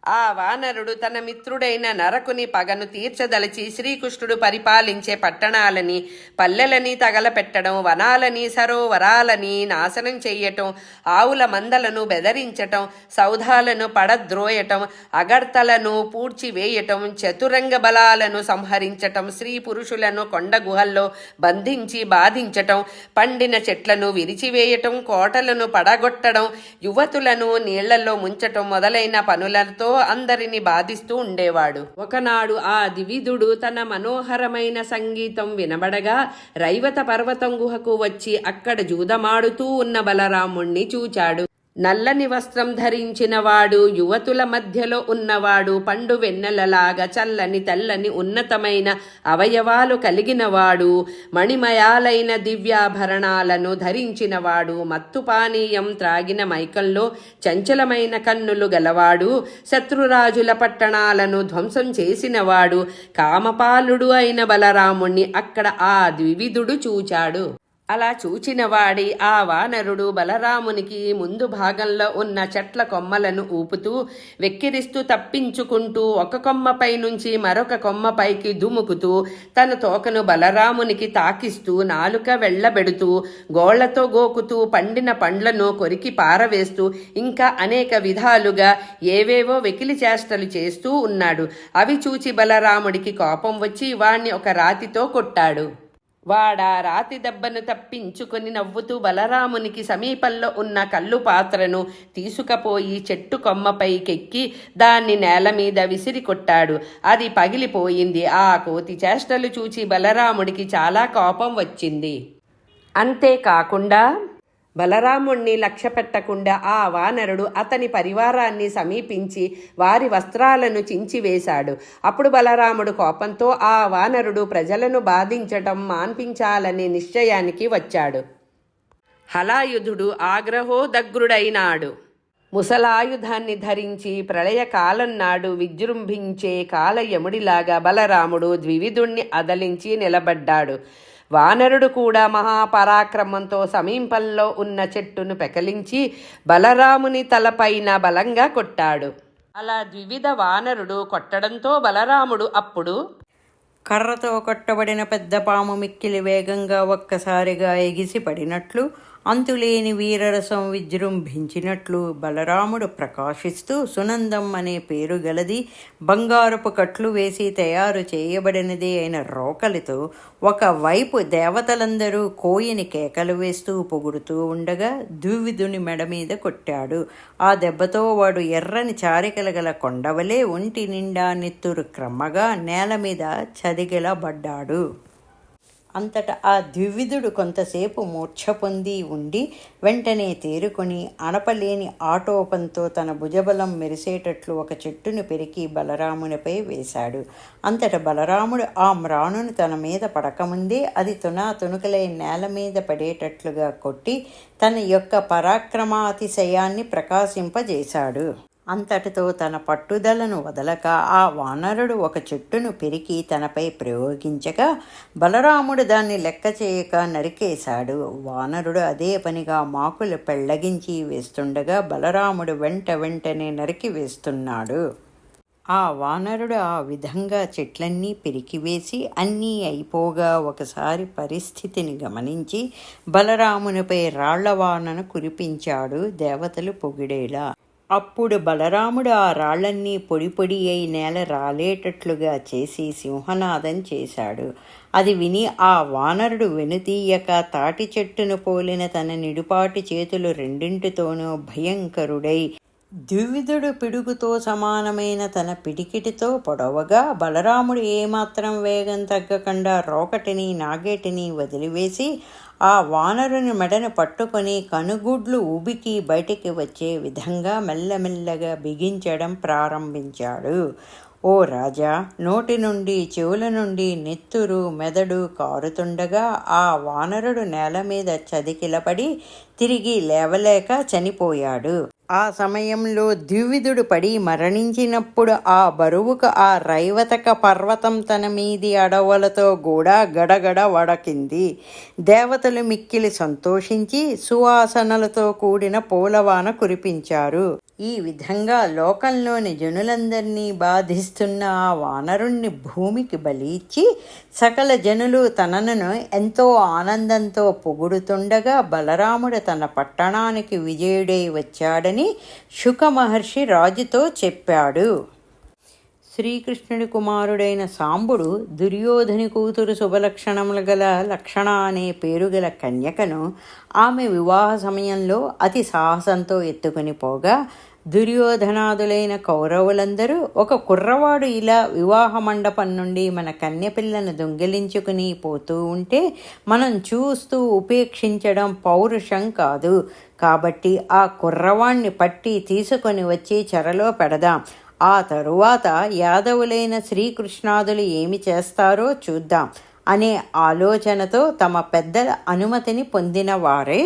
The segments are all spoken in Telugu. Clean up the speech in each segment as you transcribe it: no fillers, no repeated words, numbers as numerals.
ఆ వానరుడు తన మిత్రుడైన నరకుని పగను తీర్చదలిచి శ్రీకృష్ణుడు పరిపాలించే పట్టణాలని పల్లెలని తగలపెట్టడం, వనాలని సరోవరాలని నాశనం చెయ్యటం, ఆవుల మందలను బెదరించటం, సౌధాలను పడద్రోయటం, అగర్తలను పూడ్చివేయటం, చతురంగ బలాలను సంహరించటం, స్త్రీ పురుషులను కొండ గుహల్లో బంధించి బాధించటం, పండిన చెట్లను విరిచివేయటం, కోటలను పడగొట్టడం, యువతులను నీళ్లలో ముంచటం మొదలైన పనులతో అందరిని బాధిస్తూ ఉండేవాడు. ఒకనాడు ఆ ద్వివిధుడు తన మనోహరమైన సంగీతం వినబడగా రైవత పర్వతం గుహకు వచ్చి అక్కడ జూదమాడుతూ ఉన్న బలరాముణ్ణి చూచాడు. నల్లని వస్త్రం ధరించిన వాడు, యువతుల మధ్యలో ఉన్నవాడు, పండు వెన్నెలలాగా చల్లని తెల్లని ఉన్నతమైన అవయవాలు కలిగినవాడు, మణిమయాలైన దివ్యాభరణాలను ధరించినవాడు, మత్తు పానీయం త్రాగిన మైకంలో చంచలమైన కన్నులు గలవాడు, శత్రురాజుల పట్టణాలను ధ్వంసం చేసినవాడు, కామపాలుడు అయిన బలరాముణ్ణి అక్కడ ఆ ద్వివిధుడు చూచాడు. అలా చూచినవాడి ఆ వానరుడు బలరామునికి ముందు భాగంలో ఉన్న చెట్ల కొమ్మలను ఊపుతూ వెక్కిరిస్తూ తప్పించుకుంటూ ఒక కొమ్మపై నుంచి మరొక కొమ్మపైకి దుముకుతూ తన తోకను బలరామునికి తాకిస్తూ నాలుక వెళ్ళబెడుతూ గోళ్లతో గోకుతూ పండిన పండ్లను కొరికి పారవేస్తూ ఇంకా అనేక విధాలుగా ఏవేవో వెకిలి చేష్టలు చేస్తూ ఉన్నాడు. అవి చూచి బలరాముడికి కోపం వచ్చి వాణ్ణి ఒక రాతితో కొట్టాడు. వాడా రాతి దెబ్బను తప్పించుకొని నవ్వుతూ బలరామునికి సమీపంలో ఉన్న కల్లు పాత్రను తీసుకుపోయి చెట్టు కొమ్మపైకెక్కి దాన్ని నేల మీద విసిరి కొట్టాడు. అది పగిలిపోయింది. ఆ కోతి చేష్టలు చూచి బలరాముడికి చాలా కోపం వచ్చింది. అంతేకాకుండా బలరాముణ్ణి లక్ష్య పెట్టకుండా ఆ వానరుడు అతని పరివారాన్ని సమీపించి వారి వస్త్రాలను చించివేశాడు. అప్పుడు బలరాముడు కోపంతో ఆ వానరుడు ప్రజలను బాధించటం మాన్పించాలనే నిశ్చయానికి వచ్చాడు. హలాయుధుడు ఆగ్రహోదగ్రుడైనాడు. ముసలాయుధాన్ని ధరించి ప్రళయకాలం నాడు విజృంభించే కాలయముడిలాగా బలరాముడు ద్వివిధుణ్ణి అదలించి నిలబడ్డాడు. వానరుడు కూడా మహాపరాక్రమంతో సమీపంలో ఉన్న చెట్టును పెకలించి బలరాముని తలపైన బలంగా కొట్టాడు. అలా ద్వివిధ వానరుడు కొట్టడంతో బలరాముడు అప్పుడు కర్రతో కొట్టబడిన పెద్ద పాము మిక్కిలి వేగంగా ఒక్కసారిగా ఎగిసి పడినట్లు, అంతులేని వీరరసం విజృంభించినట్లు బలరాముడు ప్రకాశిస్తూ సునందం అనే పేరు గలది బంగారపు కట్లు వేసి తయారు చేయబడినది అయిన రోకలితో ఒకవైపు దేవతలందరూ కోయిని కేకలు వేస్తూ పొగుడుతూ ఉండగా ద్వివిధుని మెడ మీద కొట్టాడు. ఆ దెబ్బతో వాడు ఎర్రని చారికల గల కొండవలే ఒంటి నిండా నెత్తురు క్రమ్మగా నేల మీద చదిగిలబడ్డాడు. అంతటా ఆ ద్వివిధుడు కొంతసేపు మూర్ఛ పొంది ఉండి వెంటనే తేరుకొని అనపలేని ఆటోపంతో తన భుజబలం మెరిసేటట్లు ఒక చెట్టును పెరికి బలరామునిపై వేశాడు. అంతటా బలరాముడు ఆ మ్రాణును తన మీద పడకముందే అది తునాతునుకలై నేల మీద పడేటట్లుగా కొట్టి తన యొక్క పరాక్రమాతిశయాన్ని ప్రకాశింపజేశాడు. అంతటితో తన పట్టుదలను వదలక ఆ వానరుడు ఒక చెట్టును పెరికి తనపై ప్రయోగించగా బలరాముడు దాన్ని లెక్క చేయక నరికేశాడు. వానరుడు అదే పనిగా మాకులు పెళ్లగించి వేస్తుండగా బలరాముడు వెంటనే నరికి వేస్తున్నాడు. ఆ వానరుడు ఆ విధంగా చెట్లన్నీ పెరికివేసి అన్నీ అయిపోగా ఒకసారి పరిస్థితిని గమనించి బలరామునిపై రాళ్లవానను కురిపించాడు దేవతలు పొగిడేలా. అప్పుడు బలరాముడు ఆ రాళ్లన్నీ పొడి పొడి అయి నేల రాలేటట్లుగా చేసి సింహనాదం చేశాడు. అది విని ఆ వానరుడు వెనుతీయక తాటి చెట్టును పోలిన తన నిడుపాటి చేతులు రెండింటితోనూ భయంకరుడై ద్వివిధుడు పిడుగుతో సమానమైన తన పిడికిటితో పొడవగా బలరాముడు ఏమాత్రం వేగం తగ్గకుండా రోకటిని నాగేటిని వదిలివేసి ఆ వానరుని మెడను పట్టుకొని కనుగుడ్లు ఉబికి బయటికి వచ్చే విధంగా మెల్లమెల్లగా బిగించడం ప్రారంభించాడు. ఓ రాజా, నోటి నుండి చెవుల నుండి నెత్తురు మెదడు కారుతుండగా ఆ వానరుడు నేల మీద చతికిలపడి తిరిగి లేవలేక చనిపోయాడు. ఆ సమయంలో ద్వివిధుడు పడి మరణించినప్పుడు ఆ బరువుకు ఆ రైవతక పర్వతం తన మీది అడవులతో కూడా గడగడ వడకింది. దేవతలు మిక్కిలి సంతోషించి సువాసనలతో కూడిన పూలవాన కురిపించారు. ఈ విధంగా లోకంలోని జనులందరినీ బాధిస్తున్న ఆ వానరుణ్ణి భూమికి బలి ఇచ్చి సకల జనులు తనను ఎంతో ఆనందంతో పొగుడుతుండగా బలరాముడు తన పట్టణానికి విజయుడై వచ్చాడని శుక మహర్షి రాజుతో చెప్పాడు. శ్రీకృష్ణుడి కుమారుడైన సాంబుడు దుర్యోధని కూతురు శుభలక్షణములు గల లక్షణ అనే పేరుగల కన్యకను ఆమె వివాహ సమయంలో అతి సాహసంతో ఎత్తుకుని పోగా, దుర్యోధనాదులైన కౌరవులందరూ ఒక కుర్రవాడు ఇలా వివాహ మండపం నుండి మన కన్యపిల్లను దొంగిలించుకుని పోతూ ఉంటే మనం చూస్తూ ఉపేక్షించడం పౌరుషం కాదు. కాబట్టి ఆ కుర్రవాణ్ణి పట్టి తీసుకొని వచ్చి చెరలో పెడదాం. ఆ తరువాత యాదవులైన శ్రీకృష్ణాదులు ఏమి చేస్తారో చూద్దాం అనే ఆలోచనతో తమ పెద్దల అనుమతిని పొందిన వారే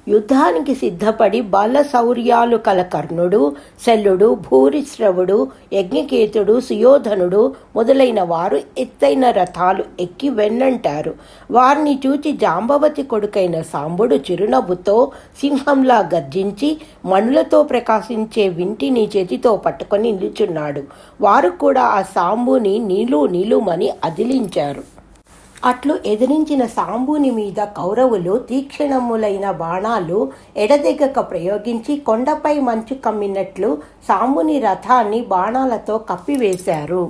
యుద్ధానికి సిద్ధపడి బాలశౌర్యాలు కల కర్ణుడు, శల్యుడు, భూరిశ్రవుడు, యజ్ఞకేతుడు, సుయోధనుడు మొదలైన వారు ఎత్తైన రథాలు ఎక్కి వెన్నంటారు. వారిని చూచి జాంబవతి కొడుకైన సాంబుడు చిరునవ్వుతో సింహంలా గర్జించి మణులతో ప్రకాశించే వింటిని చేతితో పట్టుకొని నిలుచున్నాడు. వారు కూడా ఆ సాంబుని నిలుమని అదిలించారు. అట్లు ఎదిరించిన సాంబుని మీద కౌరవులు తీక్షణములైన బాణాలు ఎడదెగక ప్రయోగించి కొండపై మంచు కమ్మినట్లు సాంబుని రథాన్ని బాణాలతో కప్పివేశారు.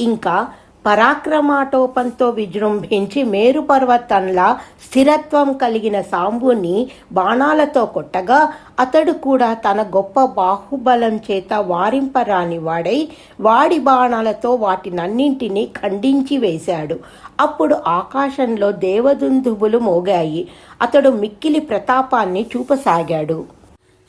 ఇంకా పరాక్రమాటోపంతో విజృంభించి మేరు పర్వతంలా స్థిరత్వం కలిగిన సాంబుని బాణాలతో కొట్టగా అతడు కూడా తన గొప్ప బాహుబలం చేత వారింపరాని వాడై వాడి బాణాలతో వాటినన్నింటినీ ఖండించి వేశాడు. అప్పుడు ఆకాశంలో దేవదుందుబులు మోగాయి. అతడు మిక్కిలి ప్రతాపాన్ని చూపసాగాడు.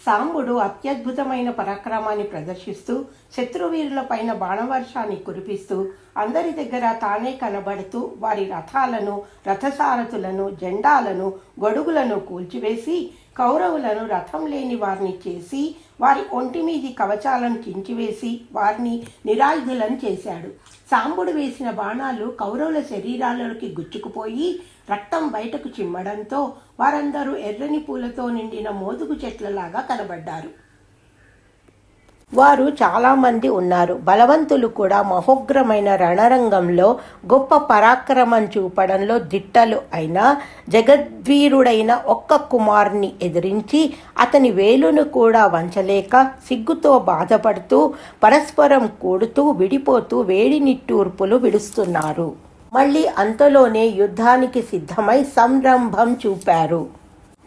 సాంబుడు అత్యద్భుతమైన పరాక్రమాన్ని ప్రదర్శిస్తూ శత్రువీరుల పైన బాణవర్షాన్ని కురిపిస్తూ అందరి దగ్గర తానే కనబడుతూ వారి రథాలను, రథసారథులను, జెండాలను, గొడుగులను కూల్చివేసి కౌరవులను రథం లేని వారిని చేసి వారి ఒంటి మీది కవచాలను చించివేసి వారిని నిరాయుధులను చేశాడు. సాంబుడు వేసిన బాణాలు కౌరవుల శరీరాలలోకి గుచ్చుకుపోయి రక్తం బయటకు చిమ్మడంతో వారందరూ ఎర్రని పూలతో నిండిన మోదుగు చెట్లలాగా కనబడ్డారు. వారు చాలామంది ఉన్నారు. బలవంతులు కూడా మహోగ్రమైన రణరంగంలో గొప్ప పరాక్రమం చూపడంలో దిట్టలు అయిన జగద్వీరుడైన ఒక్క కుమారుని ఎదిరించి అతని వేలును కూడా వంచలేక సిగ్గుతో బాధపడుతూ పరస్పరం కూడుతూ విడిపోతూ వేడి నిట్టూర్పులు విడుస్తున్నారు. మళ్ళీ అంతలోనే యుద్ధానికి సిద్ధమై సంరంభం చూపారు.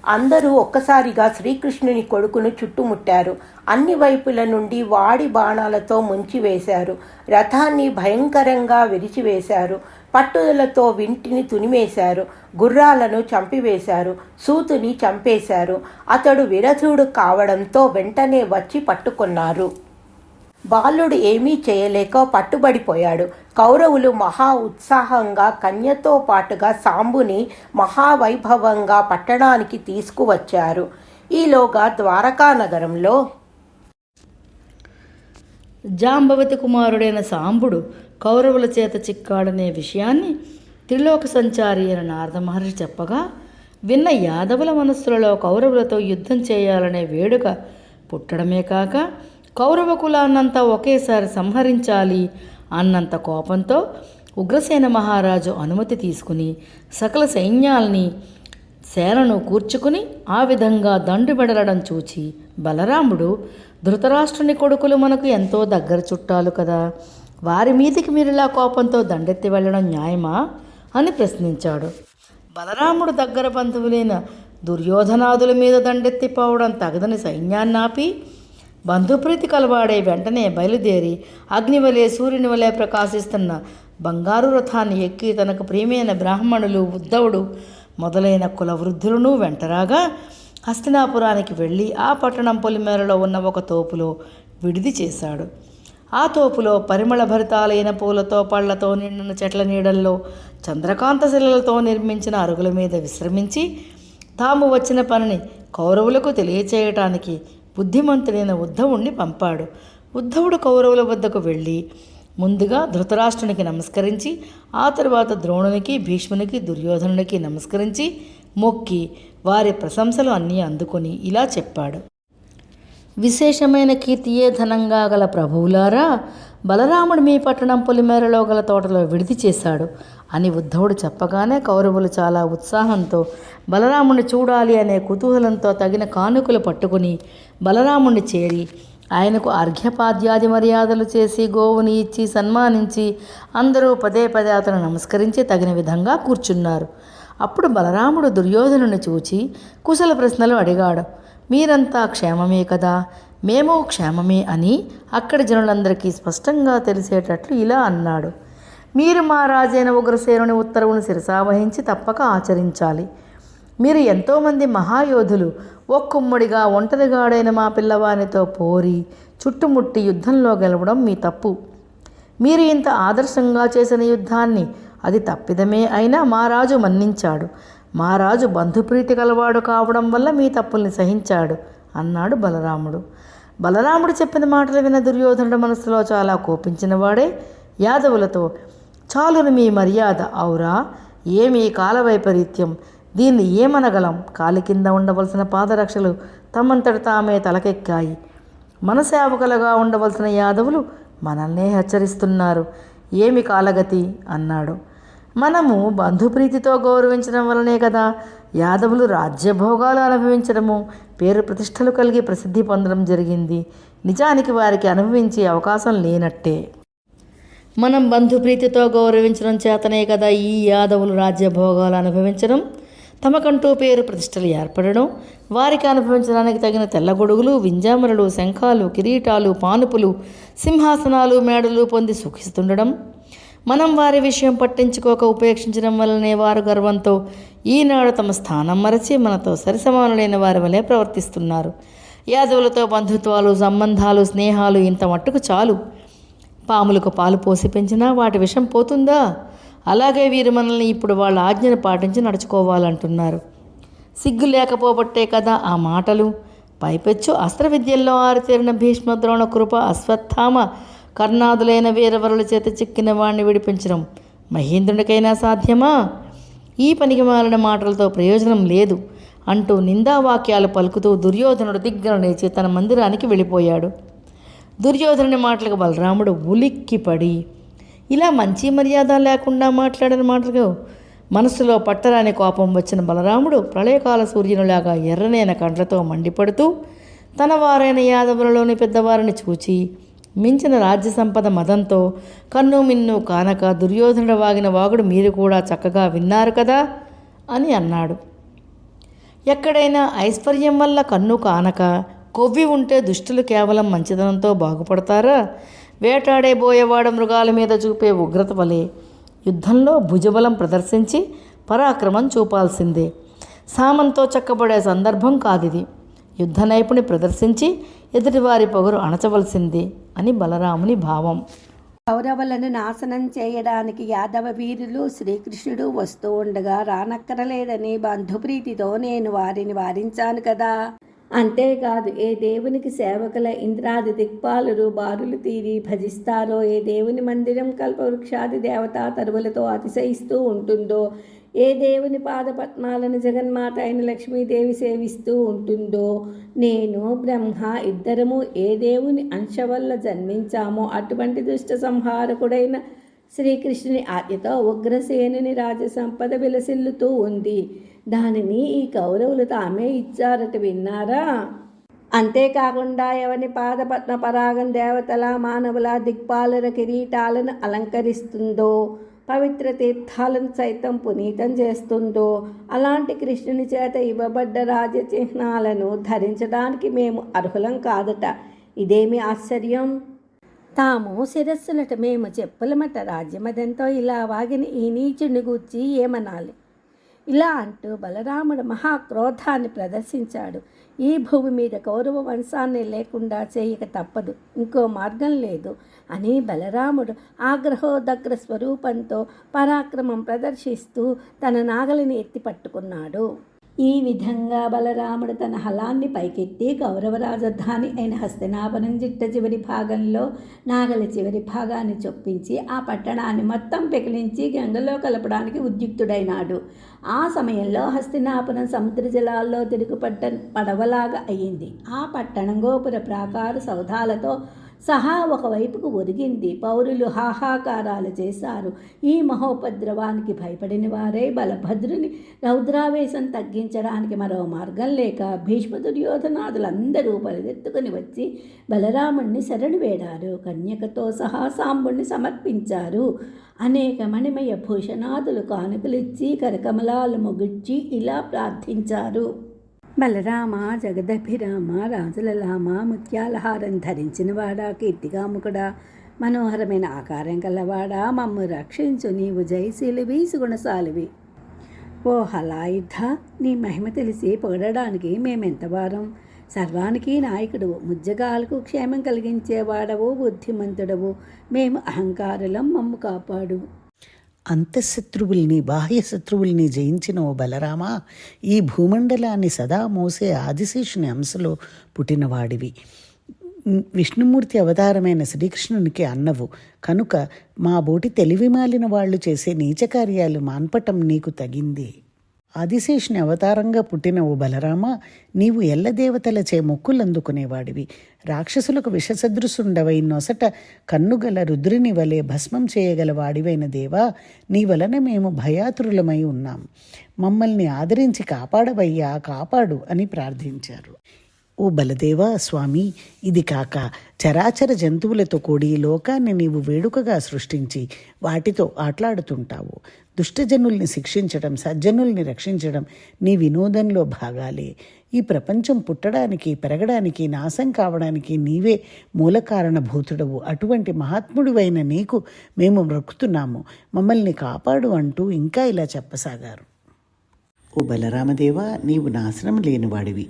అందరూ ఒక్కసారిగా శ్రీకృష్ణుని కొడుకును చుట్టుముట్టారు. అన్ని వైపుల నుండి వాడి బాణాలతో ముంచివేశారు. రథాన్ని భయంకరంగా విరిచివేశారు. పట్టుదలతో వింటిని తునివేశారు. గుర్రాలను చంపివేశారు. సూతుని చంపేశారు. అతడు విరథుడు కావడంతో వెంటనే వచ్చి పట్టుకున్నారు. బాలుడు ఏమీ చేయలేక పట్టుబడిపోయాడు. కౌరవులు మహా ఉత్సాహంగా కన్యతో పాటుగా సాంబుని మహావైభవంగా పట్టణానికి తీసుకువచ్చారు. ఈలోగా ద్వారకా నగరంలో జాంబవతి కుమారుడైన సాంబుడు కౌరవుల చేత చిక్కాడనే విషయాన్ని త్రిలోక సంచారి అయిన నారద మహర్షి చెప్పగా విన్న యాదవుల మనస్సులలో కౌరవులతో యుద్ధం చేయాలనే వేడుక పుట్టడమే కాక కౌరవ కులాన్నంతా ఒకేసారి సంహరించాలి అన్నంత కోపంతో ఉగ్రసేన మహారాజు అనుమతి తీసుకుని సకల సైన్యాల్ని సేనను కూర్చుకుని ఆ విధంగా దండుబెడలడం చూచి బలరాముడు, ధృతరాష్ట్రుని కొడుకులు మనకు ఎంతో దగ్గర చుట్టాలు కదా, వారి మీదికి మీరిలా కోపంతో దండెత్తి వెళ్ళడం న్యాయమా అని ప్రశ్నించాడు. బలరాముడు దగ్గర బంధువులైన దుర్యోధనాదుల మీద దండెత్తిపోవడం తగదని సైన్యాన్నాపి బంధుప్రీతి కలవాడే వెంటనే బయలుదేరి అగ్నివలే సూర్యుని వలె ప్రకాశిస్తున్న బంగారు రథాన్ని ఎక్కి తనకు ప్రియమైన బ్రాహ్మణులు, ఉద్ధవుడు మొదలైన కుల వృద్ధులను వెంటరాగా హస్తినాపురానికి వెళ్ళి ఆ పట్టణం పొలిమేరలో ఉన్న ఒక తోపులో విడిది చేశాడు. ఆ తోపులో పరిమళ భరితాలైన పూలతో పళ్లతో నిండిన చెట్ల నీడల్లో చంద్రకాంత శిలలతో నిర్మించిన అరుగుల మీద విశ్రమించి తాము వచ్చిన పనిని కౌరవులకు తెలియచేయటానికి బుద్ధిమంతుడైన ఉద్ధవుణ్ణి పంపాడు. ఉద్ధవుడు కౌరవుల వద్దకు వెళ్ళి ముందుగా ధృతరాష్ట్రునికి నమస్కరించి ఆ తరువాత ద్రోణునికి, భీష్మునికి, దుర్యోధనునికి నమస్కరించి మొక్కి వారి ప్రశంసలు అన్నీ అందుకొని ఇలా చెప్పాడు. విశేషమైన కీర్తియే ధనంగా గల ప్రభువులారా, బలరాముడు మీ పట్టణం పొలిమేరలో గల తోటలో విడిది చేశాడు అని ఉద్ధవుడు చెప్పగానే కౌరవులు చాలా ఉత్సాహంతో బలరాముడిని చూడాలి అనే కుతూహలంతో తగిన కానుకలు పట్టుకుని బలరాముడిని చేరి ఆయనకు అర్ఘ్యపాద్యాది మర్యాదలు చేసి గోవుని ఇచ్చి సన్మానించి అందరూ పదే పదే అతను నమస్కరించి తగిన విధంగా కూర్చున్నారు. అప్పుడు బలరాముడు దుర్యోధనుని చూచి కుశల ప్రశ్నలు అడిగాడు. మీరంతా క్షేమమే కదా? మేము క్షేమమే అని అక్కడి జనులందరికీ స్పష్టంగా తెలిసేటట్లు ఇలా అన్నాడు. మీరు మా రాజైన ఉగ్రసేనుని ఉత్తర్వును శిరసావహించి తప్పక ఆచరించాలి. మీరు ఎంతోమంది మహాయోధులు ఒక్కుమ్మడిగా ఒంటరిగాడైన మా పిల్లవానితో పోరి చుట్టుముట్టి యుద్ధంలో గెలవడం మీ తప్పు. మీరు ఇంత ఆదర్శంగా చేసిన యుద్ధాన్ని అది తప్పిదమే అయినా మా రాజు మన్నించాడు. మా రాజు బంధుప్రీతి కలవాడు కావడం వల్ల మీ తప్పుల్ని సహించాడు అన్నాడు బలరాముడు. బలరాముడు చెప్పిన మాటలు విన్న దుర్యోధనుడు మనసులో చాలా కోపించిన వాడే యాదవులతో, చాలును మీ మర్యాద, ఔరా ఏమీ కాల వైపరీత్యం, దీన్ని ఏమనగలం? కాలి కింద ఉండవలసిన పాదరక్షలు తమంతట తామే తలకెక్కాయి. మన సేవకులుగా ఉండవలసిన యాదవులు మనల్నే హెచ్చరిస్తున్నారు. ఏమి కాలగతి అన్నాడు. మనము బంధుప్రీతితో గౌరవించడం వలనే కదా యాదవులు రాజ్యభోగాలు అనుభవించడము, పేరు ప్రతిష్టలు కలిగి ప్రసిద్ధి పొందడం జరిగింది. నిజానికి వారికి అనుభవించే అవకాశం లేనట్టే. మనం బంధుప్రీతితో గౌరవించడం చేతనే కదా ఈ యాదవులు రాజ్యభోగాలు అనుభవించడం, తమకంటూ పేరు ప్రతిష్టలు ఏర్పడడం, వారికి అనుభవించడానికి తగిన తెల్లగొడుగులు, వింజామరలు, శంఖాలు, కిరీటాలు, పానుపులు, సింహాసనాలు, మేడలు పొంది సుఖిస్తుండడం. మనం వారి విషయం పట్టించుకోక ఉపేక్షించడం వల్లనే వారు గర్వంతో ఈనాడు తమ స్థానం మరచి మనతో సరిసమానులైన వారి వలె ప్రవర్తిస్తున్నారు. యాదవులతో బంధుత్వాలు, సంబంధాలు, స్నేహాలు ఇంత మట్టుకు చాలు. పాములకు పాలు పోసి పెంచినా వాటి విషం పోతుందా? అలాగే వీరు మనల్ని ఇప్పుడు వాళ్ళ ఆజ్ఞను పాటించి నడుచుకోవాలంటున్నారు. సిగ్గు లేకపోబట్టే కదా ఆ మాటలు. పైపెచ్చు అస్త్ర విద్యల్లో ఆరితేరిన భీష్మ, ద్రోణ, కృప, అశ్వత్థామ, కర్ణాదులైన వీరవరుల చేత చిక్కిన వాణ్ణి విడిపించడం మహేంద్రునికైనా సాధ్యమా? ఈ పనికి మాలిన మాటలతో ప్రయోజనం లేదు అంటూ నిందావాక్యాలు పలుకుతూ దుర్యోధనుడు దిగ్గన లేచి తన మందిరానికి వెళ్ళిపోయాడు. దుర్యోధనుని మాటలకు బలరాముడు ఉలిక్కిపడి, ఇలా మంచి మర్యాద లేకుండా మాట్లాడిన మాటలకు మనసులో పట్టరాని కోపం వచ్చిన బలరాముడు ప్రళయకాల సూర్యునిలాగా ఎర్రనైన కండ్లతో మండిపడుతూ తన వారైన యాదవులలోని పెద్దవారిని చూచి మించిన రాజ్య సంపద మదంతో కన్ను మిన్ను కానక దుర్యోధనుడు వాగిన వాగుడు మీరు కూడా చక్కగా విన్నారు కదా అని అన్నాడు. ఎక్కడైనా ఐశ్వర్యం వల్ల కన్ను కానక కొవ్వి ఉంటే దుష్టులు కేవలం మంచితనంతో బాగుపడతారా? వేటాడే బోయేవాడ మృగాల మీద చూపే ఉగ్రత వలె యుద్ధంలో భుజబలం ప్రదర్శించి పరాక్రమం చూపాల్సిందే. సామంతో చక్కబడే సందర్భం కాదిది. యుద్ధ నైపుణి ప్రదర్శించి ఎదుటివారి పొగరు అణచవలసిందే అని బలరాముని భావం. కౌరవులను నాశనం చేయడానికి యాదవ వీరులు శ్రీకృష్ణుడు వస్తూ ఉండగా రానక్కరలేదని బంధుప్రీతితో నేను వారిని వారించాను కదా. అంతేకాదు ఏ దేవునికి సేవకుల ఇంద్రాది దిక్పాలురు బారులు తీరి భజిస్తారో, ఏ దేవుని మందిరం కల్పవృక్షాది దేవతా తరువులతో అతిశయిస్తూ ఉంటుందో, ఏ దేవుని పాదపద్మాలను జగన్మాత అయిన లక్ష్మీదేవి సేవిస్తూ ఉంటుందో, నేను బ్రహ్మ ఇద్దరము ఏ దేవుని అంశ వల్ల జన్మించామో అటువంటి దుష్ట సంహారకుడైన శ్రీకృష్ణుని ఆజ్ఞతో ఉగ్రసేనుని రాజసంపద విలసిల్లుతూ ఉంది. దానిని ఈ కౌరవులు తామే ఇచ్చారట విన్నారా? అంతేకాకుండా ఎవని పాదపద్మ పరాగం దేవతల, మానవుల, దిక్పాలుల కిరీటాలను అలంకరిస్తుందో, పవిత్ర తీర్థాలను సైతం పునీతం చేస్తుందో, అలాంటి కృష్ణుని చేత ఇవ్వబడ్డ రాజచిహ్నాలను ధరించడానికి మేము అర్హులం కాదట. ఇదేమి ఆశ్చర్యం! తాము శిరస్సులట మేము చెప్పులమట. రాజ్యమదంతో ఇలా వాగిన ఈ నీచుని గూర్చి ఏమనాలి? ఇలా అంటూ బలరాముడు మహాక్రోధాన్ని ప్రదర్శించాడు. ఈ భూమి మీద కౌరవ వంశాన్ని లేకుండా చేయక తప్పదు, ఇంకో మార్గం లేదు అని బలరాముడు ఆగ్రహోదగ్ర స్వరూపంతో పరాక్రమం ప్రదర్శిస్తూ తన నాగలిని ఎత్తి పట్టుకున్నాడు. ఈ విధంగా బలరాముడు తన హలాన్ని పైకెత్తి కౌరవ రాజధాని అయిన హస్తినాపురం చిట్ట చివరి భాగంలో నాగలి చివరి భాగాన్ని చొప్పించి ఆ పట్టణాన్ని మొత్తం పెకిలించి గంగలో కలపడానికి ఉద్యుక్తుడైనాడు. ఆ సమయంలో హస్తినాపురం సముద్ర జలాల్లో తిరుగుపడ్డ పడవలాగా అయ్యింది. ఆ పట్టణం గోపుర ప్రాకార సౌధాలతో సహా ఒకవైపుకు ఒరిగింది. పౌరులు హాహాకారాలు చేశారు. ఈ మహోపద్రవానికి భయపడిన వారే బలభద్రుని రౌద్రావేశం తగ్గించడానికి మరో మార్గం లేక భీష్మ దుర్యోధనాదులందరూ పరిగెత్తుకుని వచ్చి బలరాముణ్ణి శరణు వేడారు. కన్యకతో సహా సాంబుణ్ణి సమర్పించారు. అనేక మణిమయ భూషణాదులు కానుకలిచ్చి కరకమలాలు ముగిడ్చి ఇలా ప్రార్థించారు. బలరామ, జగదభిరామ, రాజులలామ, ముత్యాలహారం ధరించినవాడా, కీర్తిగాముకుడా, మనోహరమైన ఆకారం కలవాడా, మమ్ము రక్షించు, నీవు జయశీలివి, సుగుణశాలివి. ఓ హలాయుధ, నీ మహిమ తెలిసి పొగడడానికి మేమెంతవారం. సర్వానికి నాయకుడు, ముజ్జగాలకు క్షేమం కలిగించేవాడవు, బుద్ధిమంతుడవు. మేము అహంకారులం, మమ్ము కాపాడు. అంతఃశత్రువుల్ని బాహ్య శత్రువుల్ని జయించిన ఓ బలరామ, ఈ భూమండలాన్ని సదా మోసే ఆదిశేషుని అంశలో పుట్టినవాడివి. విష్ణుమూర్తి అవతారమైన శ్రీకృష్ణునికి అన్నవు కనుక మా బోటి తెలివిమాలిన వాళ్ళు చేసే నీచకార్యాలు మాన్పటం నీకు తగింది. ఆదిశేషుని అవతారంగా పుట్టిన ఓ బలరామ, నీవు ఎల్లదేవతలచే మొక్కులందుకునేవాడివి. రాక్షసులకు విషసదృశుండవై నొసట కన్నుగల రుద్రుని వలె భస్మం చేయగల వాడివైన దేవా, నీ వలన మేము భయాతురులమై ఉన్నాం. మమ్మల్ని ఆదరించి కాపాడవయ్యా, కాపాడు అని ప్రార్థించారు. ఓ బలదేవా స్వామి, ఇది కాక చరాచర జంతువులతో కూడి లోకాన్ని నీవు వేడుకగా సృష్టించి వాటితో ఆటలాడుతుంటావు. దుష్టజనుల్ని శిక్షించడం, సజ్జనుల్ని రక్షించడం నీ వినోదంలో భాగాలే. ఈ ప్రపంచం పుట్టడానికి, పెరగడానికి, నాశం కావడానికి నీవే మూల కారణభూతుడవు. అటువంటి మహాత్ముడివైన నీకు మేము మొక్కుతున్నాము, మమ్మల్ని కాపాడు అంటూ ఇంకా ఇలా చెప్పసాగారు. ఓ బలరామదేవా, నీవు నాశనం లేనివాడివి,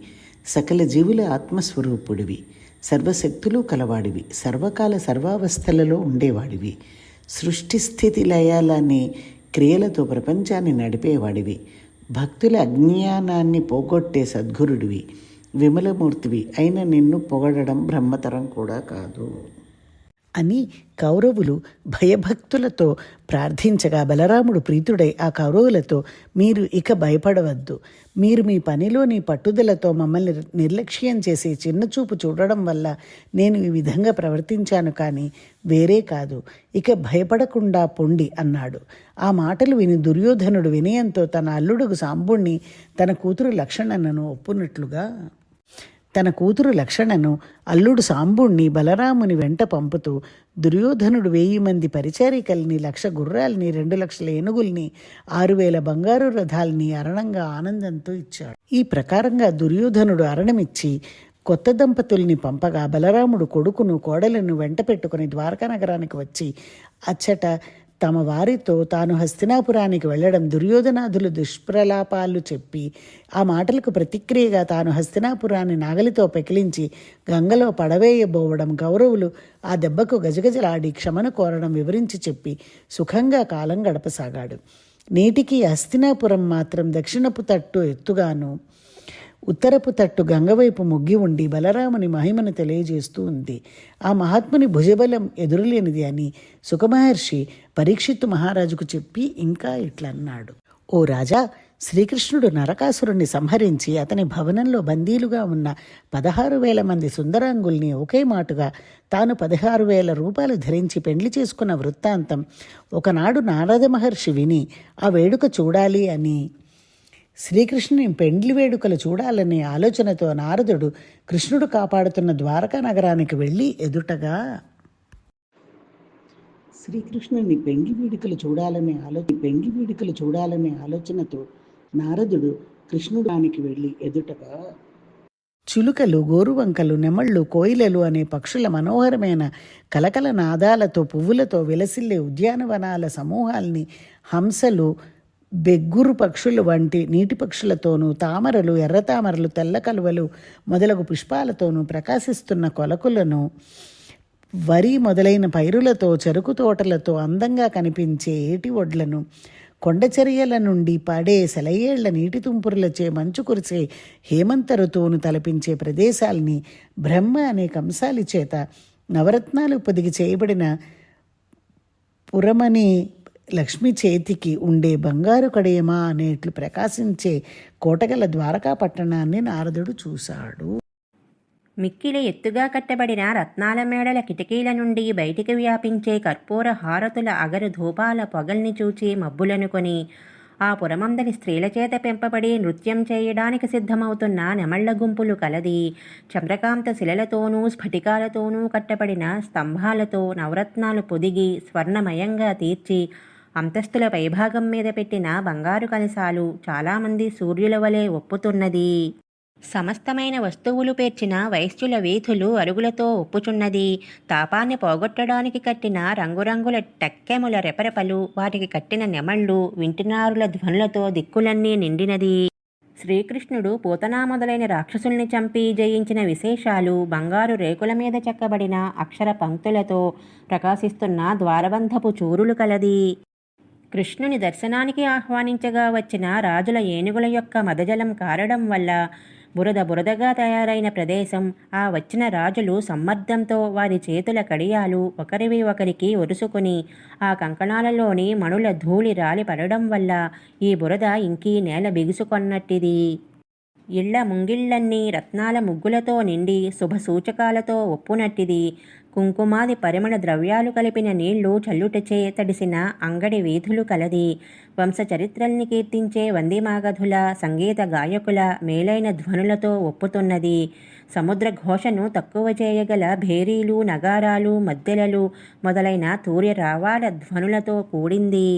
సకల జీవుల ఆత్మస్వరూపుడివి, సర్వశక్తులు కలవాడివి, సర్వకాల సర్వావస్థలలో ఉండేవాడివి, సృష్టి స్థితి లయాలనే క్రియలతో ప్రపంచాన్ని నడిపేవాడివి, భక్తుల అజ్ఞానాన్ని పోగొట్టే సద్గురుడివి, విమలమూర్తివి అయిన నిన్ను పొగడడం బ్రహ్మతరం కూడా కాదు అని కౌరవులు భయభక్తులతో ప్రార్థించగా బలరాముడు ప్రీతుడై ఆ కౌరవులతో, మీరు ఇక భయపడవద్దు. మీరు మీ పనిలోని పట్టుదలతో మమ్మల్ని నిర్లక్ష్యం చేసి చిన్నచూపు చూడడం వల్ల నేను ఈ విధంగా ప్రవర్తించాను, కానీ వేరే కాదు. ఇక భయపడకుండా పొండి అన్నాడు. ఆ మాటలు విని దుర్యోధనుడు వినయంతో తన అల్లుడుకు సాంబుణ్ణి తన కూతురు లక్షణను ఒప్పునట్లుగా తన కూతురు లక్షణను అల్లుడు సాంబుణ్ణి బలరాముని వెంట పంపుతూ దుర్యోధనుడు 1000 మంది పరిచారికల్ని, 1,00,000 గుర్రాల్ని, 2,00,000 ఏనుగుల్ని, 6,000 బంగారు రథాల్ని అరణంగా ఆనందంతో ఇచ్చాడు. ఈ ప్రకారంగా దుర్యోధనుడు అరణమిచ్చి కొత్త దంపతుల్ని పంపగా బలరాముడు కొడుకును, కోడలను వెంట పెట్టుకుని ద్వారకా నగరానికి వచ్చి అచ్చట తమ వారితో తాను హస్తినాపురానికి వెళ్లడం, దుర్యోధనాదులు దుష్ప్రలాపాలు చెప్పి ఆ మాటలకు ప్రతిక్రియగా తాను హస్తినాపురాన్ని నాగలితో పెకిలించి గంగలో పడవేయబోవడం, కౌరవులు ఆ దెబ్బకు గజగజలాడి క్షమణ కోరడం వివరించి చెప్పి సుఖంగా కాలం గడపసాగాడు. నేటికి హస్తినాపురం మాత్రం దక్షిణపు తట్టు ఎత్తుగాను, ఉత్తరపు తట్టు గంగవైపు మొగ్గి ఉండి బలరాముని మహిమను తెలియజేస్తూ ఉంది. ఆ మహాత్ముని భుజబలం ఎదురులేనిది అని సుఖమహర్షి పరీక్షిత్తు మహారాజుకు చెప్పి ఇంకా ఇట్లన్నాడు. ఓ రాజా, శ్రీకృష్ణుడు నరకాసురుణ్ణి సంహరించి అతని భవనంలో బందీలుగా ఉన్న 16,000 మంది సుందరాంగుల్ని ఒకే మాటుగా తాను 16,000 రూపాయలు ధరించి పెండ్లి చేసుకున్న వృత్తాంతం ఒకనాడు నారద మహర్షి విని ఆ వేడుక చూడాలి అని, శ్రీకృష్ణుని పెండ్లి వేడుకలు చూడాలనే ఆలోచనతో నారదుడు కృష్ణుడు కాపాడుతున్న ద్వారకా నగరానికి వెళ్ళి ఎదుటగా శ్రీకృష్ణుని పెండ్లి వేడుకలు చూడాలనే ఆలోచనతో నారదుడు కృష్ణుడానికి వెళ్ళి ఎదుటగా చిలుకలు, గోరువంకలు, నెమళ్ళు, కోయిలలు అనే పక్షుల మనోహరమైన కలకల నాదాలతో పువ్వులతో విలసిల్లే ఉద్యానవనాల సమూహాల్ని, హంసలు, బెగ్గురు పక్షులు వంటి నీటి పక్షులతోనూ, తామరలు, ఎర్రతామరలు, తెల్ల కలువలు మొదలగు పుష్పాలతోనూ ప్రకాశిస్తున్న కొలకులను, వరి మొదలైన పైరులతో, చెరుకు తోటలతో అందంగా కనిపించే ఏటి ఒడ్లను, కొండచర్యల నుండి పాడే సెలయేళ్ల నీటి తుంపురులచే మంచు కురిసే హేమంత ఋతువును తలపించే ప్రదేశాల్ని బ్రహ్మ అనే కంసాలి చేత నవరత్నాలు పొదిగి చేయబడిన పురమని లక్ష్మి చేతికి ఉండే బంగారు కడియమా అనేట్లు ప్రకాశించే కోటగల ద్వారకా పట్టణాన్ని నారదుడు చూశాడు. మిక్కిలి ఎత్తుగా కట్టబడిన రత్నాల మేడల కిటికీల నుండి బయటికి వ్యాపించే కర్పూర హారతుల అగరు ధూపాల పొగల్ని చూచి మబ్బులనుకొని ఆ పురమందరి స్త్రీల చేత పెంపబడి నృత్యం చేయడానికి సిద్ధమవుతున్న నెమళ్ల గుంపులు కలది. చంద్రకాంత శిలలతోనూ స్ఫటికాలతోనూ కట్టబడిన స్తంభాలతో నవరత్నాలు పొదిగి స్వర్ణమయంగా తీర్చి అంతస్తుల పైభాగం మీద పెట్టిన బంగారు కలశాలు చాలామంది సూర్యుల వలె ఒప్పుతున్నది. సమస్తమైన వస్తువులు పేర్చిన వైశ్యుల వీధులు అరుగులతో ఒప్పుచున్నది. తాపాన్ని పోగొట్టడానికి కట్టిన రంగురంగుల టక్కెముల రెపరెపలు, వాటికి కట్టిన నెమళ్ళు, వింటినారుల ధ్వనులతో దిక్కులన్నీ నిండినది. శ్రీకృష్ణుడు పూతనా మొదలైన రాక్షసుల్ని చంపి జయించిన విశేషాలు బంగారు రేకుల మీద చెక్కబడిన అక్షర పంక్తులతో ప్రకాశిస్తున్న ద్వారబంధపు చూరులు కలది. కృష్ణుని దర్శనానికి ఆహ్వానించగా వచ్చిన రాజుల ఏనుగుల యొక్క మదజలం కారడం వల్ల బురదగా తయారైన ప్రదేశం. ఆ వచ్చిన రాజులు సమ్మర్దంతో వారి చేతుల కడియాలు ఒకరివి ఒకరికి ఒరుసుకుని ఆ కంకణాలలోని మణుల ధూళి రాలి పడడం వల్ల ఈ బురద ఇంకీ నేల బిగుసుకొన్నట్టిది. ఇళ్ల ముంగిళ్లన్నీ రత్నాల ముగ్గులతో నిండి శుభ సూచకాలతో ఒప్పునట్టిది. కుంకుమాది పరిమళ ద్రవ్యాలు కలిపిన నీళ్లు చల్లుటచే తడిసిన అంగడి వీధులు కలది. వంశచరిత్రల్ని కీర్తించే వందిమాగధుల, సంగీత గాయకుల మేలైన ధ్వనులతో ఒప్పుతున్నది. సముద్ర ఘోషను తక్కువ చేయగల భేరీలు, నగారాలు, మద్దెలలు మొదలైన తూర్యరావాల ధ్వనులతో కూడింది.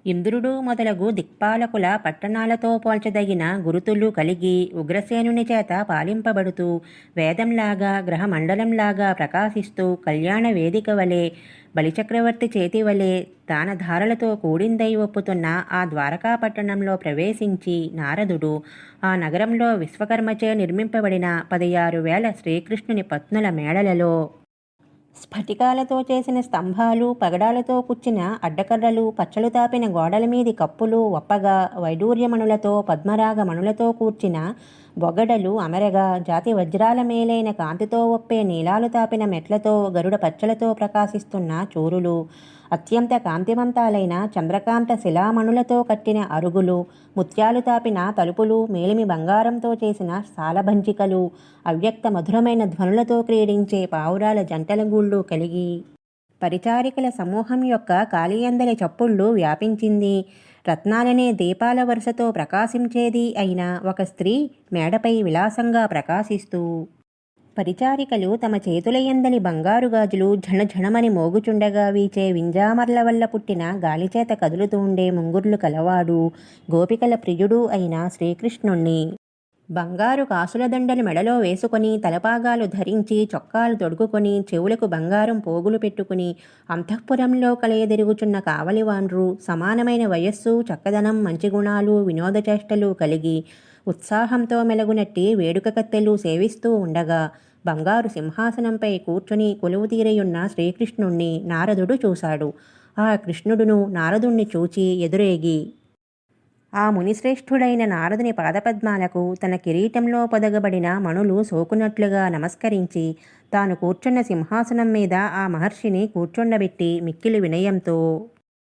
ఇంద్రుడు మొదలగు దిక్పాలకుల పట్టణాలతో పోల్చదగిన గురుతులు కలిగి ఉగ్రసేనుని చేత పాలింపబడుతూ వేదంలాగా గ్రహమండలంలాగా ప్రకాశిస్తూ కళ్యాణ వేదిక వలె బలిచక్రవర్తి చేతి వలె దానధారలతో కూడిందై ఒప్పుతున్న ఆ ద్వారకా పట్టణంలో ప్రవేశించి నారదుడు ఆ నగరంలో విశ్వకర్మచే నిర్మింపబడిన 16,000 శ్రీకృష్ణుని పత్నుల మేడలలో స్ఫటికాలతో చేసిన స్తంభాలు, పగడాలతో కుచ్చిన అడ్డకర్రలు, పచ్చలు తాపిన గోడల మీది కప్పులు ఒప్పగా, వైడూర్యమణులతో పద్మరాగ మణులతో కూర్చిన బొగడలు అమరగా, జాతి వజ్రాల మేలైన కాంతితో ఒప్పే నీలాలు తాపిన మెట్లతో గరుడ పచ్చలతో ప్రకాశిస్తున్న చూరులు, అత్యంత కాంతివంతాలైన చంద్రకాంత శిలామణులతో కట్టిన అరుగులు, ముత్యాలు తాపిన తలుపులు, మేలిమి బంగారంతో చేసిన సాలభంజికలు, అవ్యక్త మధురమైన ధ్వనులతో క్రీడించే పావురాల జంటల గూళ్ళు కలిగి పరిచారికల సమూహం యొక్క కాళీయందలి చప్పుళ్ళు వ్యాపించింది. రత్నాలనే దీపాల వరుసతో ప్రకాశించేది అయిన ఒక స్త్రీ మేడపై విలాసంగా ప్రకాశిస్తూ పరిచారికలు తమ చేతులయందలి బంగారు గాజులు ఝణఝణమని మోగుచుండగా వీచే వింజామర్ల వల్ల పుట్టిన గాలిచేత కదులుతూ ఉండే ముంగుర్లు కలవాడు గోపికల ప్రియుడు అయిన శ్రీకృష్ణుణ్ణి బంగారు కాసుల దండలు మెడలో వేసుకొని తలపాగాలు ధరించి చొక్కాలు తొడుగుకొని చెవులకు బంగారం పోగులు పెట్టుకుని అంతఃపురంలో కలయదిరుగుచున్న కావలివాన్రు సమానమైన వయస్సు, చక్కదనం, మంచి గుణాలు, వినోదచేష్టలు కలిగి ఉత్సాహంతో మెలగునట్టి వేడుక కత్తెలు సేవిస్తూ ఉండగా బంగారు సింహాసనంపై కూర్చుని కొలువు తీరయున్న శ్రీకృష్ణుణ్ణి నారదుడు చూశాడు. ఆ కృష్ణుడును నారదుణ్ణి చూచి ఎదురేగి ఆ మునిశ్రేష్ఠుడైన నారదుని పాదపద్మాలకు తన కిరీటంలో పొదగబడిన మణులు సోకునట్లుగా నమస్కరించి తాను కూర్చున్న సింహాసనం మీద ఆ మహర్షిని కూర్చుండబెట్టి మిక్కిలి వినయంతో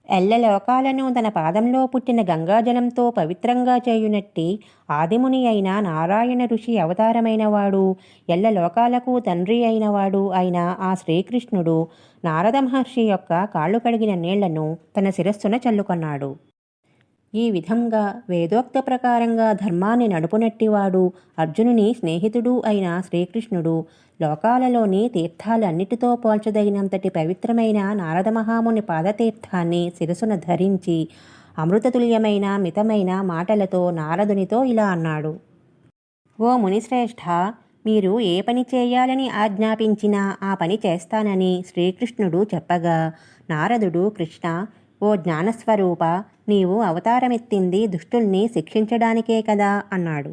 ఎల్లలోకాలను తన పాదంలో పుట్టిన గంగాజలంతో పవిత్రంగా చేయునట్టి ఆదిముని అయిన నారాయణ ఋషి అవతారమైనవాడు, ఎల్లలోకాలకు తండ్రి అయినవాడు అయిన ఆ శ్రీకృష్ణుడు నారద మహర్షి యొక్క కాళ్ళు కడిగిన నీళ్లను తన శిరస్సున చల్లుకొన్నాడు. ఈ విధంగా వేదోక్త ప్రకారంగా ధర్మాన్ని నడుపునట్టివాడు అర్జునుని స్నేహితుడు అయిన శ్రీకృష్ణుడు లోకాలలోని తీర్థాలన్నిటితో పోల్చదగినంతటి పవిత్రమైన నారద మహాముని పాదతీర్థాన్ని శిరసున ధరించి అమృతతుల్యమైన మితమైన మాటలతో నారదునితో ఇలా అన్నాడు. ఓ మునిశ్రేష్ఠ, మీరు ఏ పని చేయాలని ఆజ్ఞాపించినా ఆ పని చేస్తానని శ్రీకృష్ణుడు చెప్పగా నారదుడు, కృష్ణ, ఓ జ్ఞానస్వరూప, నీవు అవతారమెత్తింది దుష్టుల్ని శిక్షించడానికే కదా అన్నాడు.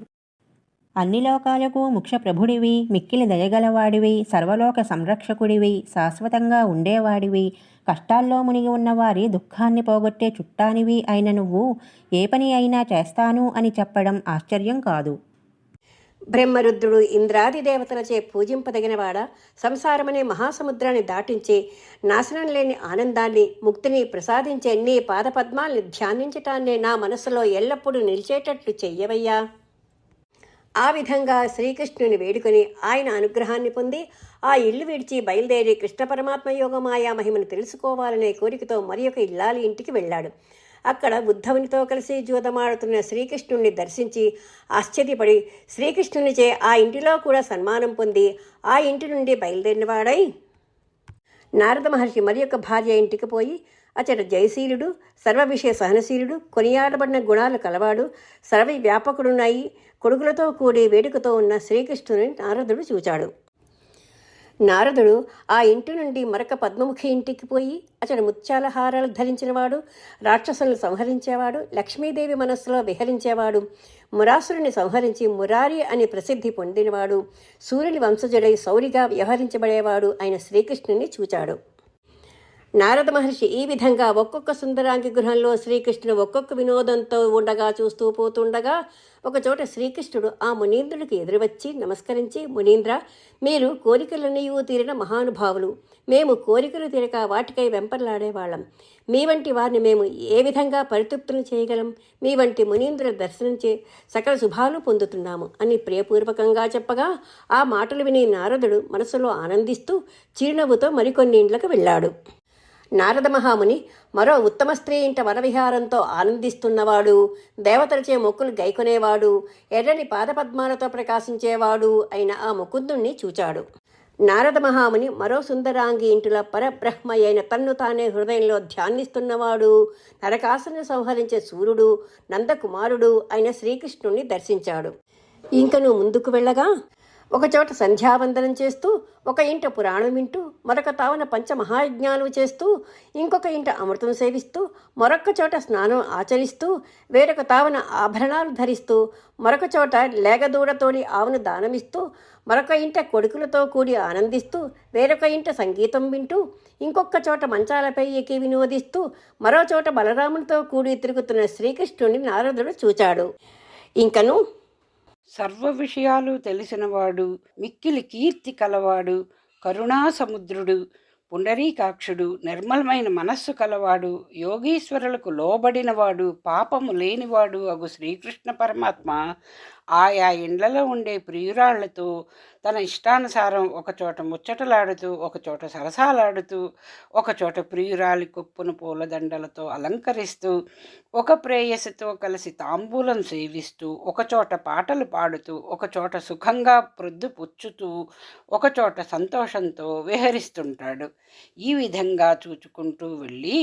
అన్ని లోకాలకు ముఖ్య ప్రభుడివి, మిక్కిలి దయగలవాడివి, సర్వలోక సంరక్షకుడివి, శాశ్వతంగా ఉండేవాడివి, కష్టాల్లో మునిగి ఉన్నవారి దుఃఖాన్ని పోగొట్టే చుట్టానివి అయిన నువ్వు ఏ పని అయినా చేస్తాను అని చెప్పడం ఆశ్చర్యం కాదు. బ్రహ్మరుద్రుడు ఇంద్రాది దేవతలచే పూజింపదగినవాడ, సంసారమనే మహాసముద్రాన్ని దాటించి నాశనం లేని ఆనందాన్ని, ముక్తిని ప్రసాదించే నీ పాదపద్మాల్ని ధ్యానించటాన్నే నా మనసులో ఎల్లప్పుడూ నిలిచేటట్లు చెయ్యవయ్యా. ఆ విధంగా శ్రీకృష్ణుని వేడుకొని ఆయన అనుగ్రహాన్ని పొంది ఆ ఇల్లు విడిచి బయలుదేరి కృష్ణ పరమాత్మ యోగమాయా మహిమను తెలుసుకోవాలనే కోరికతో మరి ఒక ఇల్లాలి ఇంటికి వెళ్ళాడు. అక్కడ ఉద్ధవునితో కలిసి జూదమాడుతున్న శ్రీకృష్ణుణ్ణి దర్శించి ఆశ్చర్యపడి శ్రీకృష్ణునిచే ఆ ఇంటిలో కూడా సన్మానం పొంది ఆ ఇంటి నుండి బయలుదేరినవాడై నారద మహర్షి మరి యొక్క భార్య ఇంటికి పోయి అచట జయశీలుడు, సర్వ విషయ సహనశీలుడు, కొనియాడబడిన గుణాలు కలవాడు, సర్వ వ్యాపకుడున్నాయి కొడుకులతో కూడి వేడుకతో ఉన్న శ్రీకృష్ణుని నారదుడు చూచాడు. నారదుడు ఆ ఇంటి నుండి మరొక పద్మముఖి ఇంటికి పోయి అతడు ముత్యాల హారాలు ధరించినవాడు, రాక్షసులను సంహరించేవాడు, లక్ష్మీదేవి మనస్సులో విహరించేవాడు, మురాసురుని సంహరించి మురారి అని ప్రసిద్ధి పొందినవాడు, సూర్యుని వంశజుడై సౌరిగా వ్యవహరించబడేవాడు అయిన శ్రీకృష్ణుని చూచాడు. నారద మహర్షి ఈ విధంగా ఒక్కొక్క సుందరాంగి గృహంలో శ్రీకృష్ణుడు ఒక్కొక్క వినోదంతో ఉండగా చూస్తూ పోతుండగా ఒకచోట శ్రీకృష్ణుడు ఆ మునీంద్రుడికి ఎదురువచ్చి నమస్కరించి, మునీంద్ర, మీరు కోరికలన్నీ తీరిన మహానుభావులు. మేము కోరికలు తీరక వాటికై వెంపర్లాడేవాళ్ళం. మీ వంటి వారిని మేము ఏ విధంగా పరితృప్తులు చేయగలం? మీ వంటి మునీంద్రుల దర్శనంచే సకల శుభాలు పొందుతున్నాము అని ప్రియపూర్వకంగా చెప్పగా ఆ మాటలు విని నారదుడు మనసులో ఆనందిస్తూ చిరునవ్వుతో మరికొన్ని ఇండ్లకు వెళ్ళాడు. నారద మహాముని మరో ఉత్తమ స్త్రీ ఇంట వనవిహారంతో ఆనందిస్తున్నవాడు, దేవతలచే మొక్కులు గైకొనేవాడు, ఎర్రని పాదపద్మాలతో ప్రకాశించేవాడు అయిన ఆ ముకుందుణ్ణి చూచాడు. నారద మహాముని మరో సుందరాంగి ఇంటిలో పరబ్రహ్మ అయిన తన్ను తానే హృదయంలో ధ్యానిస్తున్నవాడు, నరకాసుని సంహరించే సూర్యుడు, నందకుమారుడు అయిన శ్రీకృష్ణుణ్ణి దర్శించాడు. ఇంకను ముందుకు వెళ్ళగా ఒకచోట సంధ్యావందనం చేస్తూ, ఒక ఇంట పురాణం వింటూ, మరొక తావన పంచమహాయజ్ఞాలు చేస్తూ, ఇంకొక ఇంట అమృతం సేవిస్తూ, మరొక చోట స్నానం ఆచరిస్తూ, వేరొక తావన ఆభరణాలు ధరిస్తూ, మరొక చోట లేగదూడతోడి ఆవును దానమిస్తూ, మరొక ఇంట కొడుకులతో కూడి ఆనందిస్తూ, వేరొక ఇంట సంగీతం వింటూ, ఇంకొక చోట మంచాలపై ఎక్కి వినోదిస్తూ, మరో చోట బలరామునితో కూడి తిరుగుతున్న శ్రీకృష్ణుని నారదుడు చూచాడు. ఇంకను సర్వ విషయాలు తెలిసినవాడు, మిక్కిలి కీర్తి కలవాడు, కరుణా సముద్రుడు, పుండరీకాక్షుడు, నిర్మలమైన మనస్సు కలవాడు, యోగీశ్వరులకు లోబడినవాడు, పాపము లేనివాడు అగు శ్రీకృష్ణ పరమాత్మ ఆయా ఇండ్లలో ఉండే ప్రియురాళ్లతో తన ఇష్టానుసారం ఒకచోట ముచ్చటలాడుతూ, ఒకచోట సరసాలాడుతూ, ఒకచోట ప్రియురాలి కొప్పున పూలదండలతో అలంకరిస్తూ, ఒక ప్రేయసితో కలిసి తాంబూలం సేవిస్తూ, ఒకచోట పాటలు పాడుతూ, ఒకచోట సుఖంగా ప్రొద్దు పుచ్చుతూ, ఒకచోట సంతోషంతో విహరిస్తుంటాడు. ఈ విధంగా చూచుకుంటూ వెళ్ళి